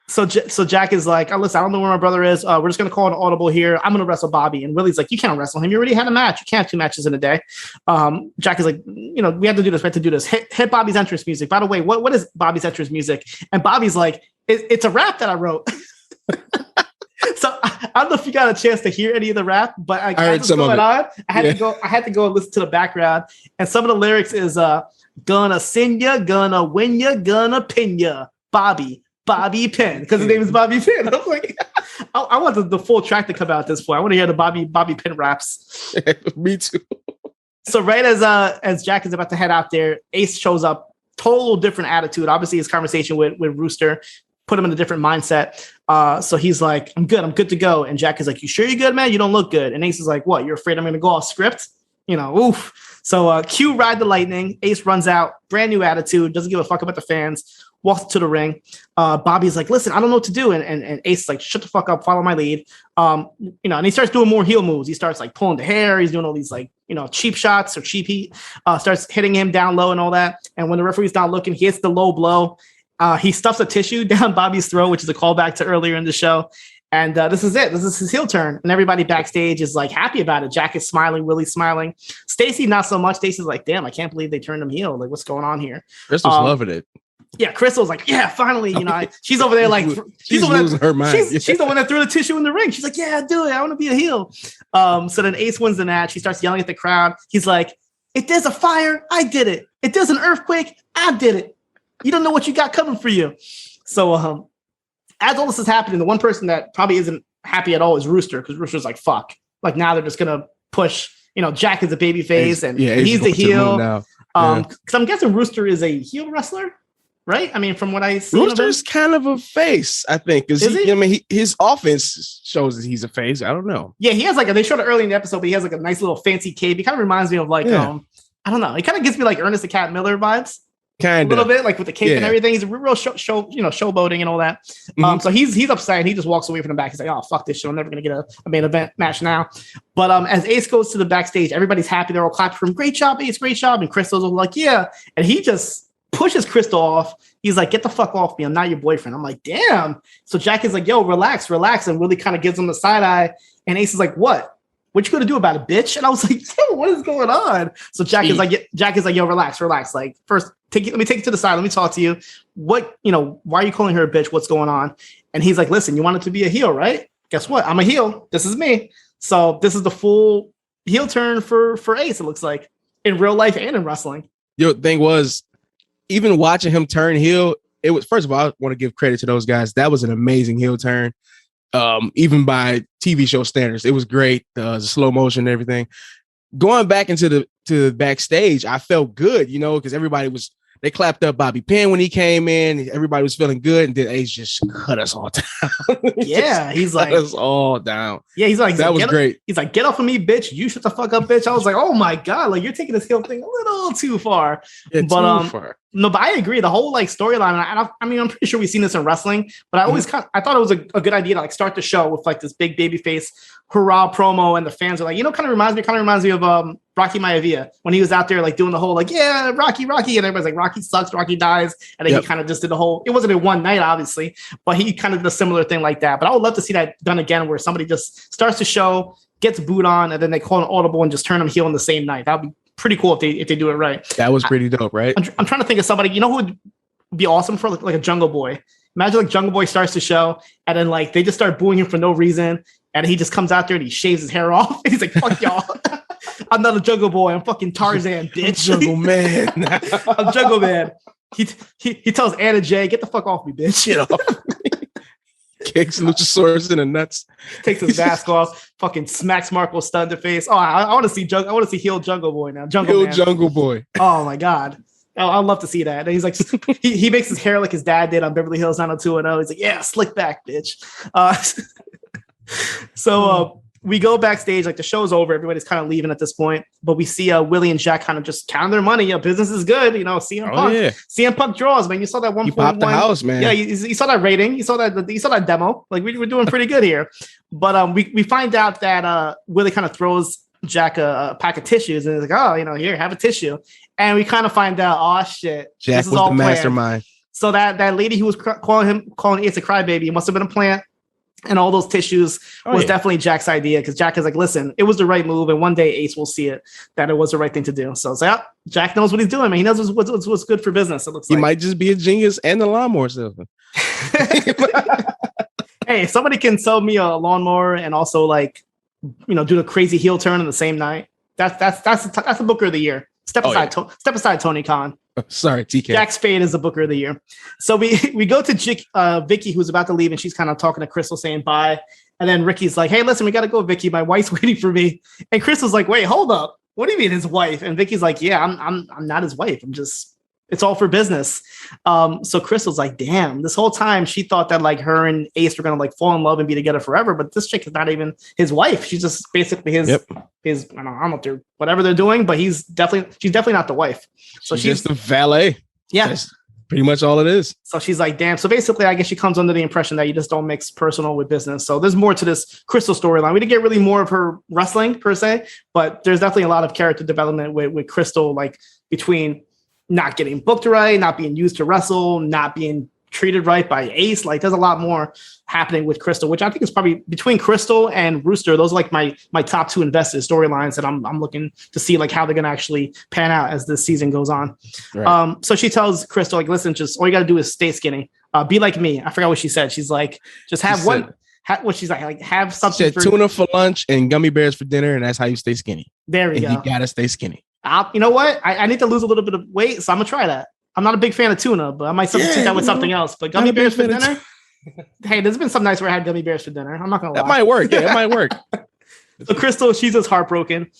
So Jack is like, oh, listen, I don't know where my brother is. We're just going to call an audible here. I'm going to wrestle Bobby. And Willie's like, you can't wrestle him. You already had a match. You can't have 2 matches in a day. Jack is like, we have to do this. We have to do this. Hit Bobby's entrance music. By the way, what is Bobby's entrance music? And Bobby's like, it's a rap that I wrote. So I don't know if you got a chance to hear any of the rap, but I heard some of it. I had to go and listen to the background. And some of the lyrics is gonna sing ya, gonna win ya, gonna pin ya, Bobby Pin, because his name is Bobby Pin. I was like, I want the full track to come out at this point. I want to hear the Bobby Pin raps. Me too. So right as Jack is about to head out there, Ace shows up, total different attitude. Obviously, his conversation with Rooster put him in a different mindset. So he's like, I'm good to go. And Jack is like, you sure you're good, man? You don't look good. And Ace is like, what? You're afraid I'm going to go off script? Oof. So Q ride the lightning. Ace runs out, brand new attitude, doesn't give a fuck about the fans. Walks to the ring. Bobby's like, listen, I don't know what to do. And Ace is like, shut the fuck up, follow my lead. And he starts doing more heel moves. He starts like pulling the hair. He's doing all these like, cheap shots or cheap heat. Starts hitting him down low and all that. And when the referee's not looking, he hits the low blow. He stuffs a tissue down Bobby's throat, which is a callback to earlier in the show. And this is it. This is his heel turn. And everybody backstage is like happy about it. Jack is smiling, Willie's smiling. Stacy, not so much. Stacy's like, damn, I can't believe they turned him heel. Like, what's going on here? Crystal's loving it. Yeah, Crystal's like, yeah, finally, she's over there like she's losing her mind. She's the one that threw the tissue in the ring. She's like, yeah, do it. I want to be a heel. So then Ace wins the match. He starts yelling at the crowd. He's like, if there's a fire, I did it. If there's an earthquake, I did it. You don't know what you got coming for you. So as all this is happening, the one person that probably isn't happy at all is Rooster, because Rooster's like, fuck. Like, now they're just gonna push, Jack is a baby face and he's the heel. Because I'm guessing Rooster is a heel wrestler. Right? I mean, from what I see, Rooster's kind of a face, I think. Is he? His offense shows that he's a face. I don't know. Yeah, he has they showed it early in the episode, but he has like a nice little fancy cape. He kind of reminds me of I don't know. He kind of gives me like Ernest the Cat Miller vibes. Kind of. A little bit, like with the cape and everything. He's a real showboating and all that. Mm-hmm. So he's upset and he just walks away from the back. He's like, oh, fuck this shit. I'm never going to get a main event match now. But as Ace goes to the backstage, everybody's happy. They're all clapping for him. Great job, Ace. Great job. And Crystal's like, yeah. And he just pushes Crystal off. He's like, get the fuck off me. I'm not your boyfriend. I'm like, damn. So Jack is like, yo, relax. And Willie kind of gives him the side eye. And Ace is like, what you gonna do about it, bitch? And I was like, yo, what is going on? So Jack is like, yo, relax. Like, first, let me take you to the side. Let me talk to you. What, why are you calling her a bitch? What's going on? And he's like, listen, you wanted to be a heel, right? Guess what? I'm a heel. This is me. So this is the full heel turn for Ace, it looks like, in real life and in wrestling. Yo, the thing was, even watching him turn heel, it was, first of all, I want to give credit to those guys. That was an amazing heel turn. Even by TV show standards, it was great. The slow motion and everything. Going back into the backstage, I felt good, because everybody was They clapped up Bobby Penn when he came in. Everybody was feeling good, and then Ace just cut us all down. Yeah, he's like, cut us all down. Yeah, that was great. He's like, get off of me, bitch. You shut the fuck up, bitch. I was like, oh my God, like you're taking this heel thing a little too far. Yeah, too far. No, but I agree. The whole like storyline. I mean, I'm pretty sure we've seen this in wrestling, but I thought it was a good idea to like start the show with like this big baby face hurrah promo, and the fans are like, kind of reminds me of Rocky Maivia when he was out there like doing the whole like, yeah, Rocky, and everybody's like, Rocky sucks, Rocky dies, and then he kind of just did the whole. It wasn't in one night, obviously, but he kind of did a similar thing like that. But I would love to see that done again, where somebody just starts the show, gets booed on, and then they call an audible and just turn them heel in the same night. That'd be pretty cool if they do it right. That was pretty dope, right? I'm trying to think of somebody, who would be awesome for like a Jungle Boy. Imagine like Jungle Boy starts the show and then like they just start booing him for no reason, and he just comes out there and he shaves his hair off. And he's like, "Fuck y'all, I'm not a Jungle Boy. I'm fucking Tarzan, bitch. I'm Jungle Man. I'm Jungle Man." He tells Anna Jay, "Get the fuck off me, bitch." Get off. Kicks Luchasaurus in the nuts. Takes his mask off. Fucking smacks Marco Stunt in the face. Oh, I want to see heel Jungle Boy now. Jungle Boy. Oh my God. I'd love to see that. And he's like, he makes his hair like his dad did on Beverly Hills 90210. He's like, yeah, slick back, bitch. So we go backstage, like the show's over. Everybody's kind of leaving at this point, but we see Willie and Jack kind of just counting their money. Business is good. CM Punk. Yeah. CM Punk draws, man. You saw that 1.1. He popped the house, man. Yeah, you saw that rating. You saw that demo. Like we were doing pretty good here. But we find out that Willie kind of throws Jack a pack of tissues, and he's like, oh, here, have a tissue. And we kind of find out, oh shit, Jack was the mastermind. So that lady who was calling Ace a crybaby must have been a plant, and all those tissues was definitely Jack's idea, because Jack is like, listen, it was the right move, and one day Ace will see it that it was the right thing to do. So it's like, Jack knows what he's doing, man. He knows what's good for business. It looks like he might just be a genius and a lawnmower salesman. Hey, if somebody can sell me a lawnmower and also like, do the crazy heel turn in the same night, that's the Booker of the Year. Step aside, Tony Khan. Sorry, TK. Jack Spade is the Booker of the Year. So we go to Vicky, who's about to leave, and she's kind of talking to Crystal, saying bye. And then Ricky's like, "Hey, listen, we got to go, Vicky. My wife's waiting for me." And Crystal's like, "Wait, hold up. What do you mean his wife?" And Vicky's like, "Yeah, I'm not his wife. It's all for business." So Crystal's like, damn, this whole time she thought that like her and Ace were gonna like fall in love and be together forever, but this chick is not even his wife. She's just basically his I don't know if they're whatever they're doing, but she's definitely not the wife. So she's just the valet. Yeah. That's pretty much all it is. So she's like, damn. So basically, I guess she comes under the impression that you just don't mix personal with business. So there's more to this Crystal storyline. We didn't get really more of her wrestling per se, but there's definitely a lot of character development with Crystal, like between not getting booked right, not being used to wrestle, not being treated right by Ace. Like there's a lot more happening with Crystal, which I think is probably between Crystal and Rooster. Those are like my top two invested storylines that I'm looking to see like how they're going to actually pan out as this season goes on. Right. So she tells Crystal, like, listen, just all you got to do is stay skinny. Be like me. I forgot what she said. She's like, just have what she's like have something. She said tuna for lunch and gummy bears for dinner, and that's how you stay skinny. There we go. You got to stay skinny. You know what? I need to lose a little bit of weight, so I'm gonna try that. I'm not a big fan of tuna, but I might substitute that with something else. But gummy bears for dinner? Hey, there's been some nights where I had gummy bears for dinner. I'm not gonna lie. That might work. Yeah, it might work. So Crystal, she's just heartbroken.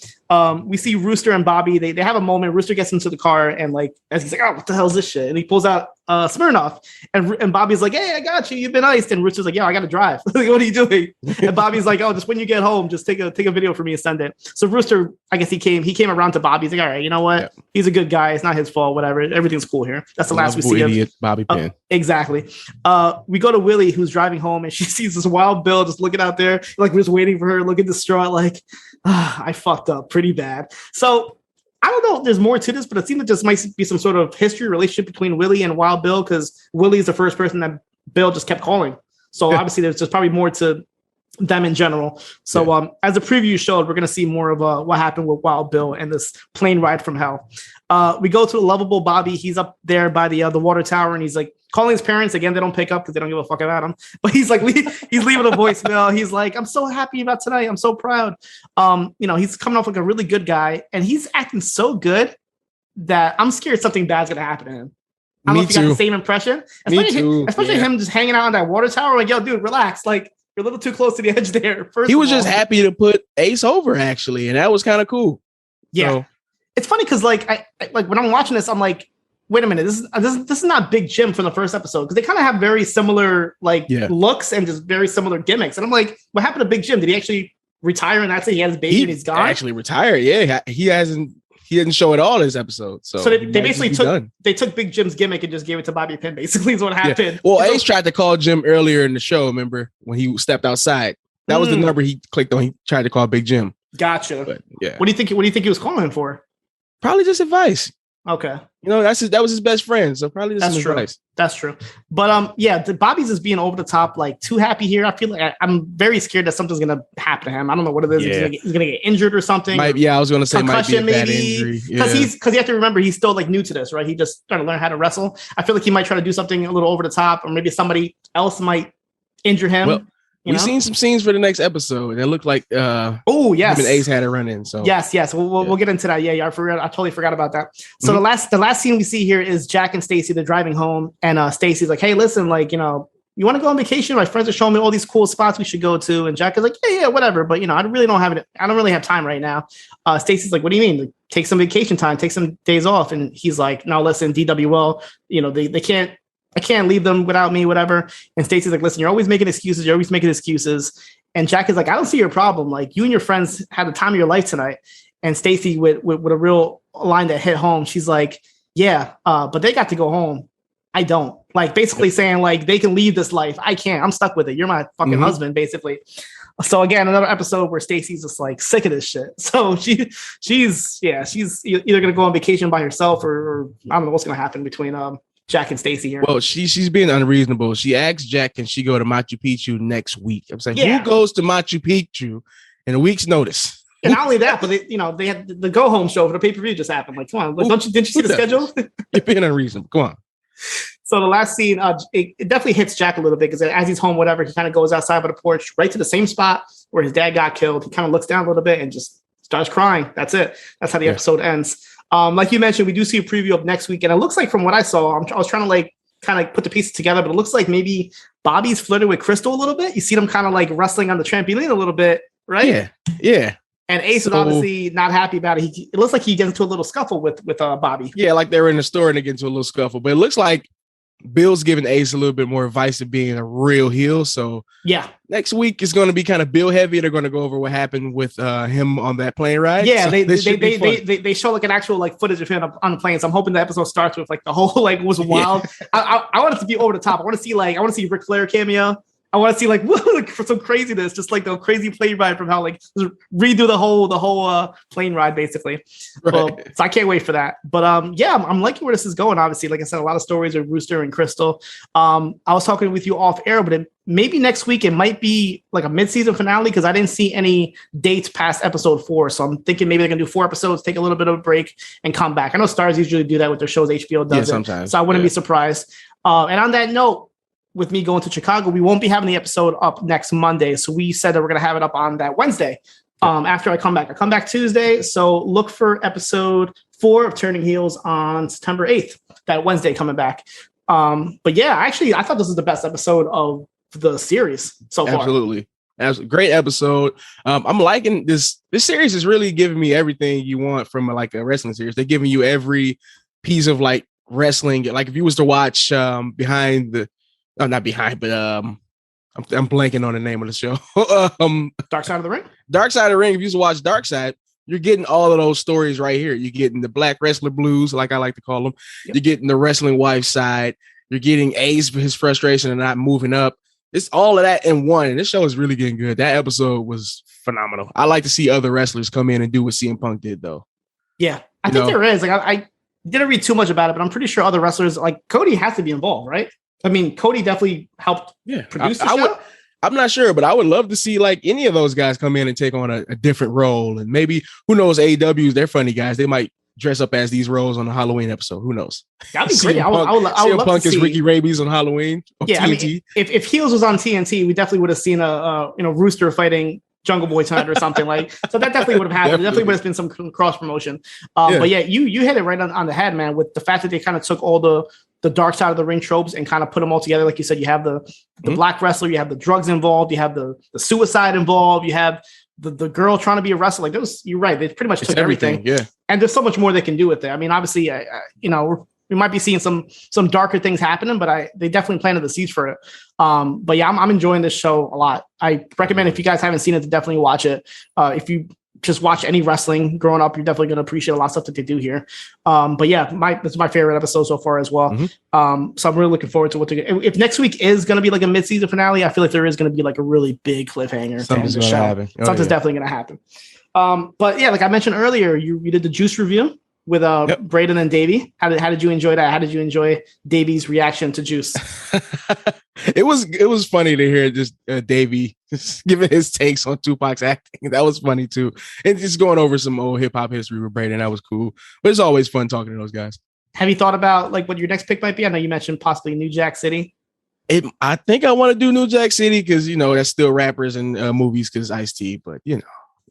We see Rooster and Bobby. They have a moment. Rooster gets into the car and like, as he's like, oh, what the hell is this shit? And he pulls out Smirnoff. And Bobby's like, hey, I got you. You've been iced. And Rooster's like, yo, I got to drive. Like, what are you doing? And Bobby's like, oh, just when you get home, just take a video for me and send it. So Rooster, I guess he came around to Bobby. He's like, all right, you know what? Yeah. He's a good guy. It's not his fault. Whatever. Everything's cool here. That's the last we see idiot, Bobby Penn. Exactly. We go to Willie, who's driving home, and she sees this Wild Bill just looking out there, like we're just waiting for her, looking distraught, like, I fucked up pretty bad. So I don't know if there's more to this, but it seems like this might be some sort of history relationship between Willie and Wild Bill, because Willie's the first person that Bill just kept calling. So obviously there's just probably more to them in general. So as the preview showed, we're going to see more of what happened with Wild Bill and this plane ride from hell. We go to a lovable Bobby. He's up there by the water tower, and he's like calling his parents. Again, they don't pick up because they don't give a fuck about him. But he's like, he's leaving a voicemail. He's like, I'm so happy about tonight. I'm so proud. He's coming off like a really good guy, and he's acting so good that I'm scared something bad's gonna happen to him. I don't know if you got the same impression. Especially him just hanging out on that water tower. Like, yo, dude, relax. Like, you're a little too close to the edge there. He was just happy to put Ace over, actually, and that was kind of cool. Yeah. So. It's funny because like I when I'm watching this, I'm like, wait a minute, this is not Big Jim from the first episode, because they kind of have very similar looks and just very similar gimmicks. And I'm like, what happened to Big Jim? Did he actually retire and that's it? He had his baby and he's gone? Actually retired, yeah. He didn't show it all this episode. So they basically took Big Jim's gimmick and just gave it to Bobby Pin, basically, is what happened. Yeah. Well, Ace tried to call Jim earlier in the show, remember, when he stepped outside. That was the number he clicked on. He tried to call Big Jim. Gotcha. But, yeah. What do you think he was calling him for? Probably just advice. Okay. That was his best friend. So probably just some advice. That's true. But the Bobby's is being over the top, like too happy here. I feel like I'm very scared that something's gonna happen to him. I don't know what it is. Yeah. He's gonna get injured or something. I was gonna say might be a bad injury. Because you have to remember he's still like new to this, right? He just started to learn how to wrestle. I feel like he might try to do something a little over the top, or maybe somebody else might injure him. Well, we've seen some scenes for the next episode that look like yes, him and Ace had a run in. So yes, we'll get into that. Yeah, I totally forgot about that. So the last scene we see here is Jack and Stacy. They're driving home, and Stacy's like, "Hey, listen, like, you want to go on vacation? My friends are showing me all these cool spots we should go to." And Jack is like, "Yeah, whatever, but I don't really have time right now." Stacy's like, "What do you mean? Like, take some vacation time, take some days off." And he's like, "No, listen, DWL, they can't. I can't leave them without me, whatever." And Stacey's like, "Listen, you're always making excuses. And Jack is like, "I don't see your problem. Like, you and your friends had the time of your life tonight." And Stacey with a real line that hit home. She's like, "Yeah, but they got to go home. I don't." Like, basically saying like they can leave this life. I can't. I'm stuck with it. You're my fucking husband, basically. So again, another episode where Stacey's just like sick of this shit. So she's either gonna go on vacation by herself or I don't know what's gonna happen between Jack and Stacy here. Well, she's being unreasonable. She asked Jack, can she go to Machu Picchu next week? I'm saying, who goes to Machu Picchu in a week's notice? And not only that, but they had the go home show for the pay-per-view just happened. Like, come on, didn't you see the schedule? You're being unreasonable. Come on. So the last scene, it definitely hits Jack a little bit because as he's home, whatever, he kind of goes outside by the porch, right to the same spot where his dad got killed. He kind of looks down a little bit and just starts crying. That's it. That's how the episode ends. Like you mentioned, we do see a preview of next week, and it looks like from what I saw, I was trying to like kind of put the pieces together, but it looks like maybe Bobby's flirting with Crystal a little bit. You see them kind of like wrestling on the trampoline a little bit, right? Yeah. And Ace is obviously not happy about it. It looks like he gets into a little scuffle with Bobby. Yeah, like they were in the store and they get into a little scuffle. But it looks like Bill's giving Ace a little bit more advice of being a real heel. So next week is going to be kind of Bill heavy. They're going to go over what happened with him on that plane ride. Yeah, so they show like an actual like footage of him on the plane. So I'm hoping the episode starts with like the whole like was wild. Yeah. I want it to be over the top. I want to see Ric Flair cameo. I want to see like some craziness, just like the crazy plane ride from how like redo the whole plane ride basically. Right. So I can't wait for that. But I'm liking where this is going. Obviously, like I said, a lot of stories with Rooster and Crystal. I was talking with you off air, but maybe next week it might be like a mid-season finale because I didn't see any dates past episode 4. So I'm thinking maybe they're gonna do 4 episodes, take a little bit of a break, and come back. I know Stars usually do that with their shows. HBO does sometimes. So I wouldn't be surprised. And on that note, with me going to Chicago, we won't be having the episode up next Monday. So we said that we're going to have it up on that Wednesday after I come back. I come back Tuesday. So look for episode 4 of Turning Heels on September 8th, that Wednesday coming back. But yeah, actually, I thought this was the best episode of the series so far. Absolutely. Great episode. I'm liking this. This series is really giving me everything you want from like a wrestling series. They're giving you every piece of like wrestling. Like if you was to watch not behind, but I'm blanking on the name of the show. Dark Side of the Ring? Dark Side of the Ring. If you used to watch Dark Side, you're getting all of those stories right here. You're getting the Black Wrestler Blues, like I like to call them. Yep. You're getting the wrestling wife side. You're getting Ace for his frustration and not moving up. It's all of that in one. And this show is really getting good. That episode was phenomenal. I like to see other wrestlers come in and do what CM Punk did, though. Yeah, I think there is. Like I didn't read too much about it, but I'm pretty sure other wrestlers, like Cody, has to be involved, right? I mean, Cody definitely helped produce the show. I'm not sure, but I would love to see like any of those guys come in and take on a different role. And maybe, who knows, AEWs, they're funny guys. They might dress up as these roles on the Halloween episode. Who knows? That'd be great. I would love Punk to see. Is Ricky Rabies on Halloween. Yeah, TNT. I mean, if Heels was on TNT, we definitely would have seen a Rooster fighting Jungle Boy tonight or something like. So that definitely would have happened. Definitely would have been some cross promotion. But yeah, you hit it right on the head, man. With the fact that they kind of took all the Dark Side of the Ring tropes and kind of put them all together. Like you said, you have the black wrestler, you have the drugs involved, you have the suicide involved, you have the girl trying to be a wrestler. Like those, you're right. They pretty much took everything. Yeah. And there's so much more they can do with it. I mean, obviously, we might be seeing some darker things happening, but they definitely planted the seeds for it. But yeah, I'm enjoying this show a lot. I recommend, if you guys haven't seen it, to definitely watch it. If you just watch any wrestling growing up, you're definitely going to appreciate a lot of stuff that they do here. But yeah, this is my favorite episode so far as well. Mm-hmm. So I'm really looking forward to if next week is going to be like a mid-season finale, I feel like there is going to be like a really big cliffhanger. Something's going to happen. Something's definitely going to happen. But yeah, like I mentioned earlier, you did the Juice review with Braden and Davey. How did you enjoy that? How did you enjoy Davey's reaction to Juice? It was funny to hear just Davey just giving his takes on Tupac's acting. That was funny too, and just going over some old hip hop history with Braden. That was cool. But it's always fun talking to those guys. Have you thought about like what your next pick might be? I know you mentioned possibly New Jack City. I think I want to do New Jack City because that's still rappers and movies because Ice-T. But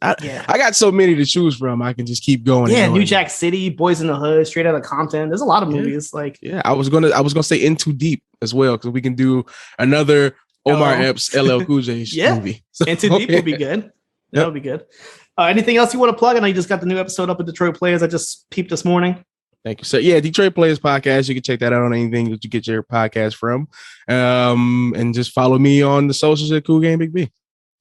I got so many to choose from. I can just keep going. Yeah, New Jack City, Boys in the Hood, Straight Outta Compton. There's a lot of movies. I was gonna say In Too Deep as well because we can do another Omar Epps LL Cool J movie. So, In Too Deep would be good. That would be good. Anything else you want to plug? I know you just got the new episode up with Detroit Players. I just peeped this morning. Thank you. So yeah, Detroit Players podcast. You can check that out on anything that you get your podcast from. And just follow me on the socials at Cool Game Big B.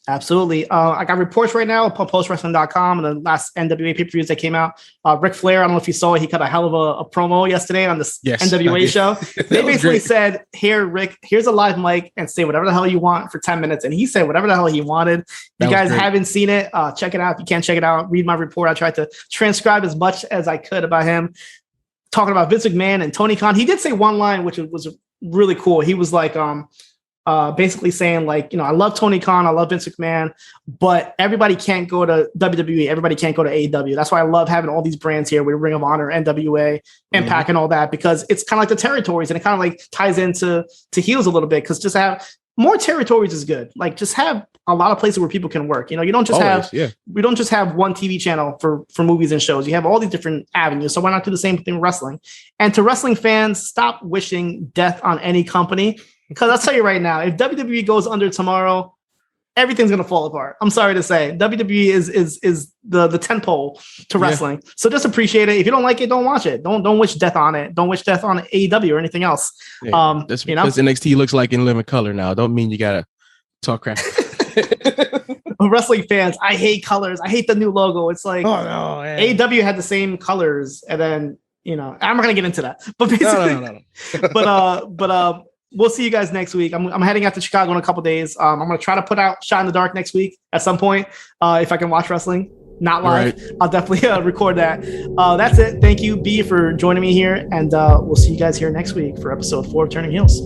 Absolutely. I got reports right now on postwrestling.com and the last NWA pay-per-views that came out. Ric Flair, I don't know if you saw it, he cut a hell of a promo yesterday on this NWA show. They basically said, here, Rick, here's a live mic and say whatever the hell you want for 10 minutes. And he said whatever the hell he wanted. If you guys haven't seen it, check it out. If you can't check it out, read my report. I tried to transcribe as much as I could about him. Talking about Vince McMahon and Tony Khan. He did say one line, which was really cool. He was like, basically saying like, I love Tony Khan, I love Vince McMahon, but everybody can't go to WWE. Everybody can't go to AEW. That's why I love having all these brands here with Ring of Honor, NWA, Impact, and all that, because it's kind of like the territories, and it kind of like ties into heels a little bit. Because just have more territories is good. Like just have a lot of places where people can work. You don't just we don't just have one TV channel for movies and shows. You have all these different avenues. So why not do the same thing with wrestling? And to wrestling fans, stop wishing death on any company. Because I'll tell you right now, if WWE goes under tomorrow, everything's gonna fall apart. I'm sorry to say, WWE is the tentpole to wrestling. So just appreciate it. If you don't like it, don't watch it. Don't wish death on it. Don't wish death on AEW or anything else. Yeah, that's because NXT looks like in living color now. Don't mean you gotta talk crap. Wrestling fans, I hate colors. I hate the new logo. It's like AEW had the same colors, and then I'm not gonna get into that. But basically, no. We'll see you guys next week. I'm heading out to Chicago in a couple days. I'm going to try to put out Shot in the Dark next week at some point. If I can watch wrestling, not live, right. I'll definitely record that. That's it. Thank you, B, for joining me here. And we'll see you guys here next week for episode 4 of Turning Heels.